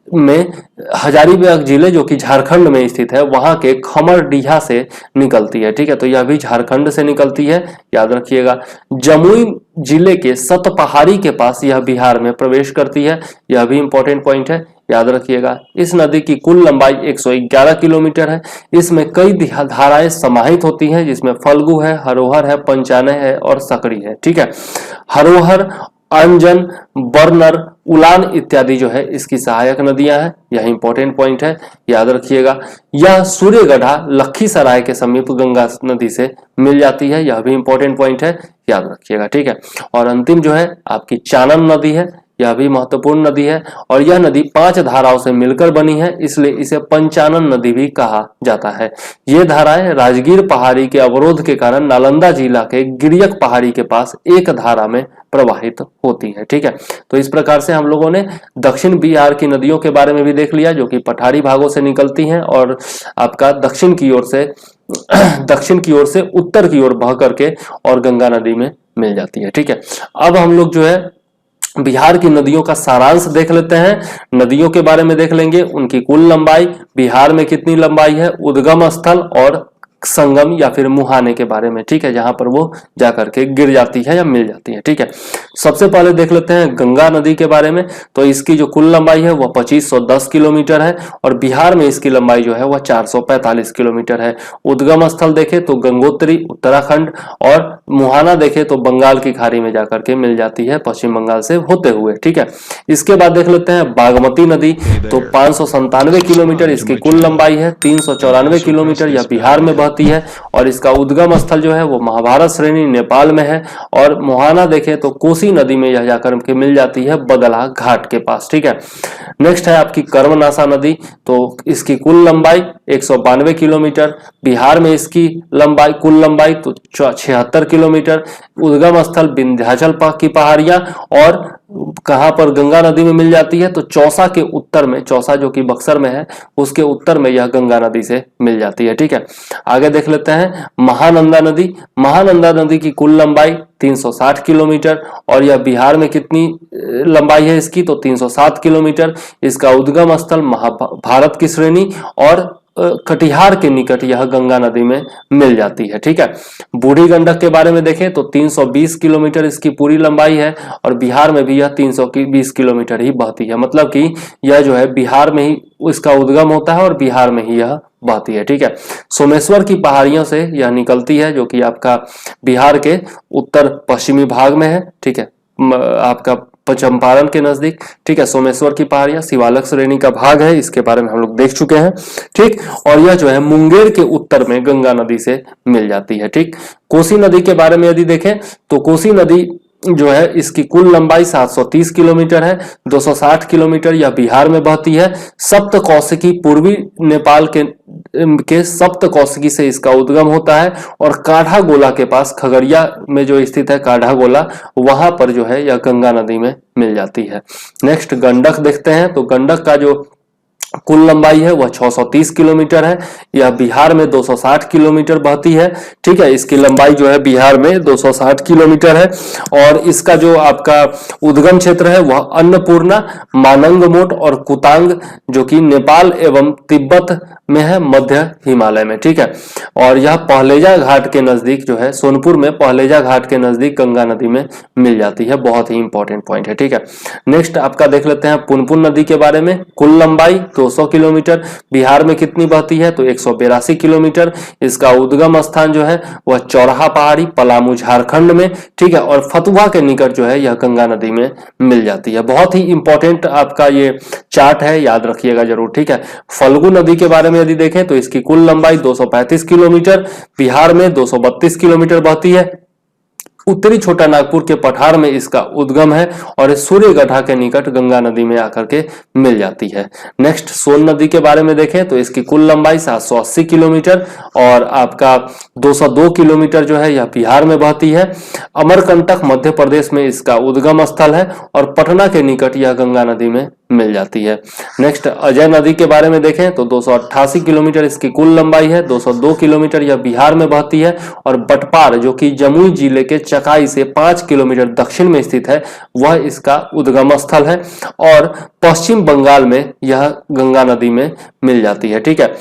में, हजारीबाग जिले जो कि झारखंड में स्थित है, वहां के खमरडीहा से निकलती है। ठीक है, तो यह भी झारखंड से निकलती है, याद रखिएगा। जमुई जिले के सतपहाड़ी के पास यह बिहार में प्रवेश करती है, यह भी इंपॉर्टेंट पॉइंट है, याद रखिएगा। इस नदी की कुल लंबाई 111 किलोमीटर है। इसमें कई धाराएं समाहित होती हैं जिसमें फल्गु है, हरोहर है, पंचानय है और सकरी है। ठीक है, हरोहर, अंजन, बर्नर, उलान इत्यादि जो है इसकी सहायक नदियां हैं, यह इंपॉर्टेंट पॉइंट है, याद रखिएगा। यह सूर्यगढ़ा लखीसराय के समीप गंगा नदी से मिल जाती है, यह भी इंपॉर्टेंट पॉइंट है, याद रखिएगा। ठीक है, और अंतिम जो है आपकी चानन नदी है, यह भी महत्वपूर्ण नदी है और यह नदी 5 धाराओं से मिलकर बनी है, इसलिए इसे पंचानन नदी भी कहा जाता है। ये धाराएं राजगीर पहाड़ी के अवरोध के कारण नालंदा जिला के गिरियक पहाड़ी के पास एक धारा में प्रवाहित होती है। ठीक है, तो इस प्रकार से हम लोगों ने दक्षिण बिहार की नदियों के बारे में भी देख लिया जो कि पठारी भागों से निकलती हैं और आपका दक्षिण की ओर से उत्तर की ओर बह करके और गंगा नदी में मिल जाती है। ठीक है, अब हम लोग जो है बिहार की नदियों का सारांश देख लेते हैं। नदियों के बारे में देख लेंगे, उनकी कुल लंबाई, बिहार में कितनी लंबाई है, उद्गम स्थल और संगम या फिर मुहाने के बारे में। ठीक है, जहां पर वो जाकर के गिर जाती है या मिल जाती है। ठीक है, सबसे पहले देख लेते हैं गंगा नदी के बारे में। तो इसकी जो कुल लंबाई है वह 2510 किलोमीटर है और बिहार में इसकी लंबाई जो है वह 445 किलोमीटर है। उद्गम स्थल देखे तो गंगोत्री उत्तराखंड और मुहाना देखे तो बंगाल की खाड़ी में जाकर के मिल जाती है पश्चिम बंगाल से होते हुए। ठीक है, इसके बाद देख लेते हैं बागमती नदी। तो 597 किलोमीटर इसकी कुल लंबाई है, 394 किलोमीटर यह बिहार में है और इसका उद्गम स्थल जो है वो महाभारत श्रेणी नेपाल में है। और मुहाना देखें तो कोसी नदी में यह जाकर के मिल जाती है बदला घाट के पास। ठीक है, नेक्स्ट है आपकी कर्मनासा नदी। तो इसकी कुल लंबाई 192 किलोमीटर, बिहार में इसकी लंबाई कुल लंबाई तो 76 किलोमीटर, उद्गम स्थल विंध्याचल की पहाड़ियां और कहां पर गंगा नदी में मिल जाती है तो चौसा के उत्तर में, चौसा जो कि बक्सर में है उसके उत्तर में यह गंगा नदी से मिल जाती है। ठीक है, आगे देख लेते हैं महानंदा नदी। महानंदा नदी की कुल लंबाई 360 किलोमीटर और यह बिहार में कितनी लंबाई है इसकी तो 307 किलोमीटर। इसका उद्गम स्थल महाभारत की श्रेणी और कटिहार के निकट यह गंगा नदी में मिल जाती है। ठीक है, बूढ़ी गंडक के बारे में देखें तो 320 किलोमीटर इसकी पूरी लंबाई है और बिहार में भी यह 320 किलोमीटर ही बहती है। मतलब कि यह जो है बिहार में ही इसका उद्गम होता है और बिहार में ही यह बहती है। ठीक है, सोमेश्वर की पहाड़ियों से यह निकलती है जो कि आपका बिहार के उत्तर पश्चिमी भाग में है। ठीक है, आपका चंपारण के नजदीक। ठीक है, सोमेश्वर की पहाड़ियां शिवालक श्रेणी का भाग है, इसके बारे में हम लोग देख चुके हैं। ठीक, और यह जो है मुंगेर के उत्तर में गंगा नदी से मिल जाती है। ठीक, कोसी नदी के बारे में यदि देखें तो कोसी नदी जो है इसकी कुल लंबाई 730 किलोमीटर है, 260 किलोमीटर यह बिहार में बहती है। सप्त कौशिकी पूर्वी नेपाल के सप्त कौशिकी से इसका उद्गम होता है और काढ़ा गोला के पास खगड़िया में जो स्थित है काढ़ा गोला, वहां पर जो है यह गंगा नदी में मिल जाती है। नेक्स्ट गंडक देखते हैं तो गंडक का जो कुल लंबाई है वह 630 किलोमीटर है, यह बिहार में 260 किलोमीटर बहती है। ठीक है, इसकी लंबाई जो है बिहार में 260 किलोमीटर है और इसका जो आपका उद्गम क्षेत्र है वह अन्नपूर्णा, मानंगमोट और कुतांग जो कि नेपाल एवं तिब्बत में है, मध्य हिमालय में। ठीक है, और यह पहलेजा घाट के नजदीक जो है सोनपुर में पहलेजा घाट के नजदीक गंगा नदी में मिल जाती है। बहुत ही इंपॉर्टेंट पॉइंट है। ठीक है, नेक्स्ट आपका देख लेते हैं पुनपुन नदी के बारे में। कुल लंबाई 200 किलोमीटर, बिहार में कितनी बहती है तो 182 किलोमीटर। इसका उद्गम स्थान जो है वह चौराहा पहाड़ी पलामू झारखंड में। ठीक है, और फतुहा के निकट जो है यह गंगा नदी में मिल जाती है। बहुत ही इंपॉर्टेंट आपका ये चार्ट है, याद रखिएगा जरूर। ठीक है, फल्गु नदी के बारे में यदि देखें तो इसकी कुल लंबाई 235 किलोमीटर, बिहार में 232 किलोमीटर बहती है। उत्तरी छोटा नागपुर के पठार में इसका उद्गम है और सूर्य गड्ढा के निकट गंगा नदी में आकर के मिल जाती है। नेक्स्ट सोन नदी के बारे में देखें तो इसकी कुल लंबाई 780 किलोमीटर और आपका 202 किलोमीटर जो है यह बिहार में बहती है। अमरकंटक मध्य प्रदेश में इसका उद्गम स्थल है और पटना के निकट यह गंगा नदी में मिल जाती है। नेक्स्ट अजय नदी के बारे में देखें तो 288 किलोमीटर इसकी कुल लंबाई है, 202 किलोमीटर यह बिहार में बहती है और बटपार जो कि जमुई जिले के चकाई से 5 किलोमीटर दक्षिण में स्थित है वह इसका उद्गम स्थल है और पश्चिम बंगाल में यह गंगा नदी में मिल जाती है। ठीक है,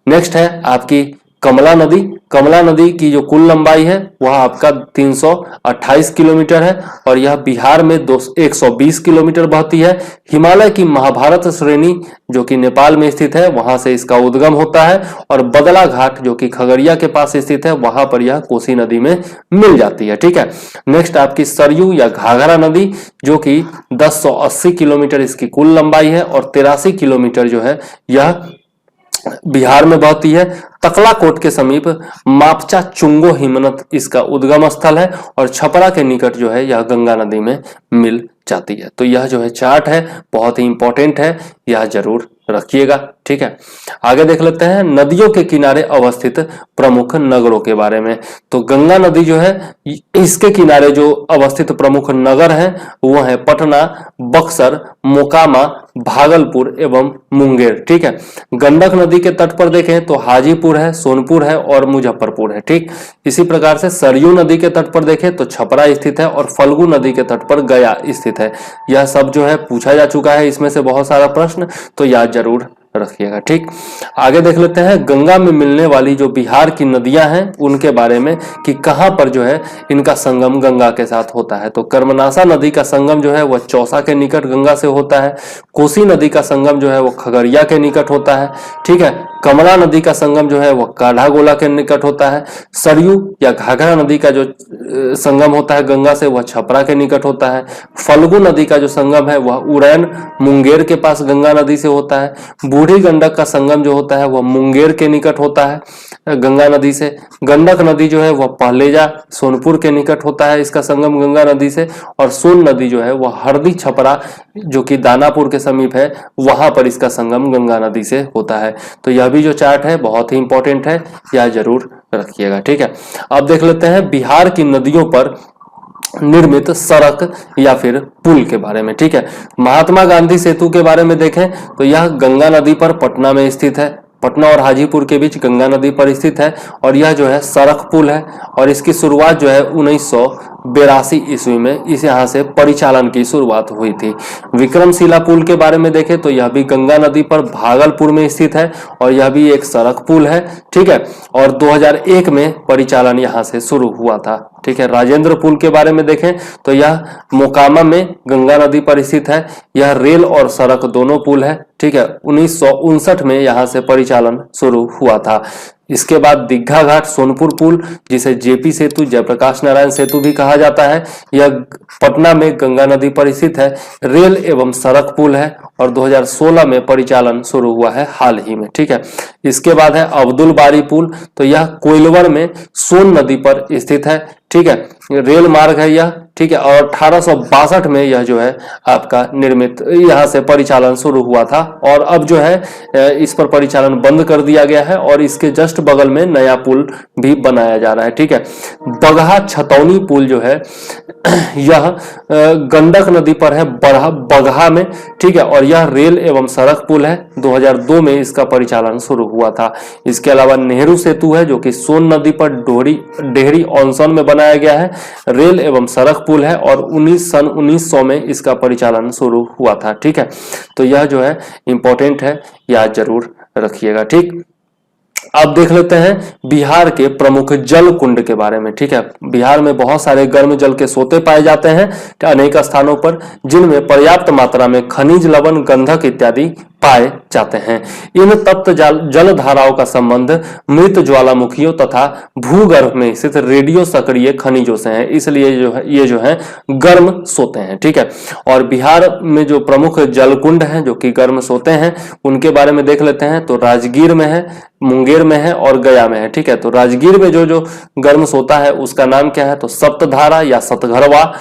नेक्स्ट है आपकी कमला नदी। कमला नदी की जो कुल लंबाई है वह आपका 328 किलोमीटर है और यह बिहार में 120 किलोमीटर बहती है। हिमालय की महाभारत श्रेणी जो कि नेपाल में स्थित है वहां से इसका उद्गम होता है और बदला घाट जो कि खगड़िया के पास स्थित है वहां पर यह कोसी नदी में मिल जाती है। ठीक है, नेक्स्ट आपकी सरयू या घाघरा नदी जो कि 1080 किलोमीटर इसकी कुल लंबाई है और 83 किलोमीटर जो है यह बिहार में बहती है। तकलाकोट के समीप मापचा चुंगो हिमनत इसका उद्गम स्थल है और छपरा के निकट जो है यह गंगा नदी में मिल जाती है। तो यह जो है चार्ट है बहुत ही इंपॉर्टेंट है, यह जरूर रखिएगा। ठीक है, आगे देख लेते हैं नदियों के किनारे अवस्थित प्रमुख नगरों के बारे में। तो गंगा नदी जो है इसके किनारे जो अवस्थित प्रमुख नगर हैं वो है पटना, बक्सर, मोकामा, भागलपुर एवं मुंगेर। ठीक है, गंडक नदी के तट पर देखें तो हाजीपुर है, सोनपुर है और मुजफ्फरपुर है। ठीक, इसी प्रकार से सरयू नदी के तट पर देखें तो छपरा स्थित है और फल्गु नदी के तट पर गया स्थित है। यह सब जो है पूछा जा चुका है इसमें से बहुत सारा प्रश्न, तो याद जरूर रखिएगा। ठीक, आगे देख लेते हैं गंगा में मिलने वाली जो बिहार की नदियां हैं उनके बारे में कि कहां पर जो है इनका संगम गंगा के साथ होता है। तो कर्मनासा नदी का संगम जो है वह चौसा के निकट गंगा से होता है। कोसी नदी का संगम जो है वो खगड़िया के निकट होता है। ठीक है, कमला नदी का संगम जो है वह काढ़ा गोला के निकट होता है। सरयू या घाघरा नदी का जो संगम होता है गंगा से वह छपरा के निकट होता है। फल्गु नदी का जो संगम है वह उरैन मुंगेर के पास गंगा नदी से होता है। बूढ़ी गंडक का संगम जो होता है वह मुंगेर के निकट होता है गंगा नदी से। गंडक नदी जो है वह पहलेजा सोनपुर के निकट होता है इसका संगम गंगा नदी से। और सोन नदी जो है वह हरदी छपरा जो कि दानापुर के समीप है वहां पर इसका संगम गंगा नदी से होता है। तो यह भी जो चार्ट है बहुत ही इंपॉर्टेंट है, यह जरूर रखिएगा। ठीक है, अब देख लेते हैं बिहार की नदियों पर निर्मित सड़क या फिर पुल के बारे में। ठीक है, महात्मा गांधी सेतु के बारे में देखें तो यह गंगा नदी पर पटना में स्थित है। पटना और हाजीपुर के बीच गंगा नदी पर स्थित है और यह जो है सड़क पुल है और इसकी शुरुआत जो है 82 ईस्वी में इस यहाँ से परिचालन की शुरुआत हुई थी। विक्रमशिला पुल के बारे में देखें तो यह भी गंगा नदी पर भागलपुर में स्थित है और यह भी एक सड़क पुल है, ठीक है, और 2001 में परिचालन यहाँ से शुरू हुआ था, ठीक है। राजेंद्र पुल के बारे में देखें तो यह मोकामा में गंगा नदी पर स्थित है। यह रेल और सड़क दोनों पुल है, ठीक है। 1959 में यहाँ से परिचालन शुरू हुआ था। इसके बाद दीघा घाट सोनपुर पुल, जिसे जेपी सेतु, जयप्रकाश नारायण सेतु भी कहा जाता है, यह पटना में गंगा नदी पर स्थित है, रेल एवं सड़क पुल है और 2016 में परिचालन शुरू हुआ है हाल ही में, ठीक है। इसके बाद है अब्दुल बारी पुल, तो यह कोइलवर में सोन नदी पर स्थित है, ठीक है, रेल मार्ग है यह, ठीक है, और 1862 में यह जो है आपका निर्मित यहाँ से परिचालन शुरू हुआ था और अब जो है इस पर परिचालन बंद कर दिया गया है और इसके जस्ट बगल में नया पुल भी बनाया जा रहा है, ठीक है। बगहा छतौनी पुल जो है यह गंडक नदी पर है बगहा में, ठीक है, और यह रेल एवं सड़क पुल है। 2002 में इसका परिचालन शुरू हुआ था। इसके अलावा नेहरू सेतु है जो कि सोन नदी पर डेहरी ऑनसन में बनाया गया है, रेल एवं सड़क पुल है और 1900 में इसका परिचालन शुरू हुआ था, ठीक है। तो यह जो है इंपॉर्टेंट है, याद जरूर रखिएगा, ठीक। अब देख लेते हैं बिहार के प्रमुख जल कुंड के बारे में, ठीक है। बिहार में बहुत सारे गर्म जल के सोते पाए जाते हैं अनेक स्थानों पर, जिनमें पर्याप्त मात्रा में खनिज, लवण, गंधक इत्यादि पाए जाते हैं। इन तप्त जल धाराओं का संबंध मृत ज्वालामुखियों तथा भूगर्भ में स्थित रेडियो सक्रिय खनिजों से है, इसलिए ये जो है गर्म सोते हैं, ठीक है। और बिहार में जो प्रमुख जल कुंड हैं जो कि गर्म सोते हैं उनके बारे में देख लेते हैं। तो राजगीर में है, मुंगेर में है और गया में है, ठीक है। तो राजगीर में जो गर्म सोता है उसका नाम क्या है, तो सप्तधारा या सतघरवा,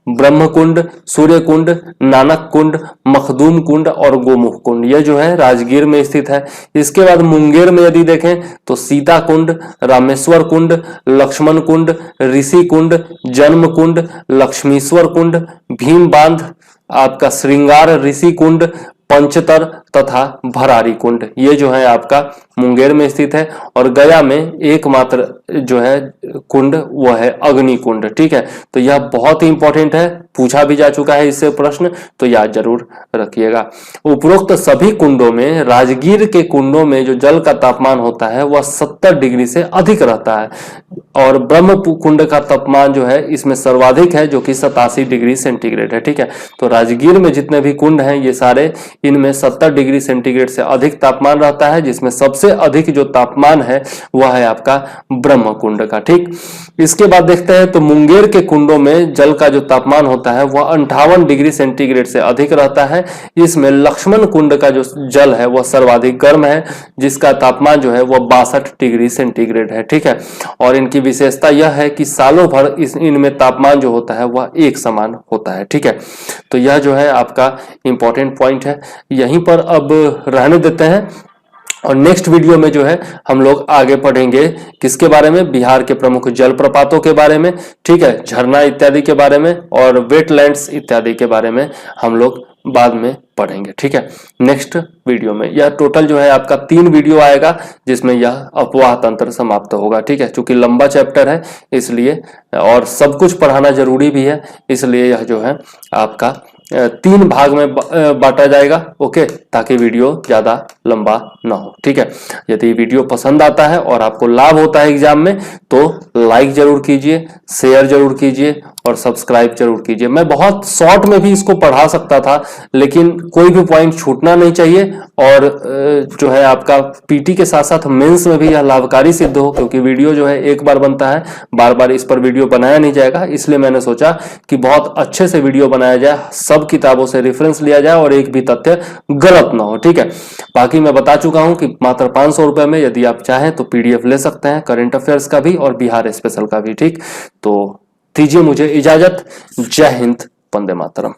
ब्रह्म कुंड, सूर्य कुंड, नानक कुंड, मखदूम कुंड और गोमुख कुंड, ये जो है राजगीर में स्थित है। इसके बाद मुंगेर में यदि देखें तो सीता कुंड, रामेश्वर कुंड, लक्ष्मण कुंड, ऋषि कुंड, जन्म कुंड, लक्ष्मीश्वर कुंड, भीम बांध, आपका श्रृंगार ऋषि कुंड, पंचतर तथा भरारी कुंड, ये जो है आपका मुंगेर में स्थित है। और गया में एकमात्र जो है कुंड वो है अग्नि कुंड, ठीक है। तो यह बहुत ही इंपॉर्टेंट है, पूछा भी जा चुका है इससे प्रश्न, तो याद जरूर रखिएगा। उपरोक्त सभी कुंडों में राजगीर के कुंडों में जो जल का तापमान होता है वह 70 डिग्री से अधिक रहता है और ब्रह्म कुंड का तापमान जो है इसमें सर्वाधिक है जो कि 87 डिग्री सेंटीग्रेड है, ठीक है। तो राजगीर में जितने भी कुंड हैं ये सारे, इनमें 70 डिग्री सेंटीग्रेड से अधिक तापमान रहता है, जिसमें सबसे अधिक जो तापमान है वह है आपका ब्रह्म कुंड का, ठीक। इसके बाद देखते हैं तो मुंगेर के कुंडों में जल का जो तापमान होता है वह 58 डिग्री सेंटीग्रेड से अधिक रहता है। इसमें लक्ष्मण कुंड का जो जल है वह सर्वाधिक गर्म है, जिसका तापमान जो है वह 62 डिग्री सेंटीग्रेड है, ठीक है। और इनकी विशेषता यह है कि सालों भर इनमें तापमान जो होता है वह एक समान होता है, ठीक है। तो यह जो है आपका इंपॉर्टेंट पॉइंट है, यहीं पर अब रहने देते हैं और नेक्स्ट वीडियो में जो है हम लोग आगे पढ़ेंगे किसके बारे में, बिहार के प्रमुख जलप्रपातों के बारे में, ठीक है, झरना इत्यादि के बारे में और वेटलैंड्स इत्यादि के बारे में हम लोग बाद में पढ़ेंगे, ठीक है, नेक्स्ट वीडियो में। यह टोटल जो है आपका 3 वीडियो आएगा जिसमें यह अपवाह तंत्र समाप्त होगा, ठीक है। चूंकि लंबा चैप्टर है इसलिए और सब कुछ पढ़ाना जरूरी भी है, इसलिए यह जो है आपका 3 भाग में बांटा जाएगा, ओके, ताकि वीडियो ज्यादा लंबा ना हो, ठीक है। यदि वीडियो पसंद आता है और आपको लाभ होता है एग्जाम में तो लाइक जरूर कीजिए, शेयर जरूर कीजिए और सब्सक्राइब जरूर कीजिए। मैं बहुत शॉर्ट में भी इसको पढ़ा सकता था लेकिन कोई भी पॉइंट छूटना नहीं चाहिए और जो है आपका पीटी के साथ साथ मेंस में भी यह लाभकारी सिद्ध हो, क्योंकि वीडियो जो है एक बार बनता है, बार बार इस पर वीडियो बनाया नहीं जाएगा। इसलिए मैंने सोचा कि बहुत अच्छे से वीडियो बनाया जाए, सब किताबों से रेफरेंस लिया जाए और एक भी तथ्य गलत ना हो, ठीक है। बाकी मैं बता चुका हूं कि मात्र 500 रुपए में यदि आप चाहें तो पीडीएफ ले सकते हैं, करंट अफेयर्स का भी और बिहार स्पेशल का भी, ठीक। तो दीजिए मुझे इजाजत। जय हिंद, वंदे मातरम।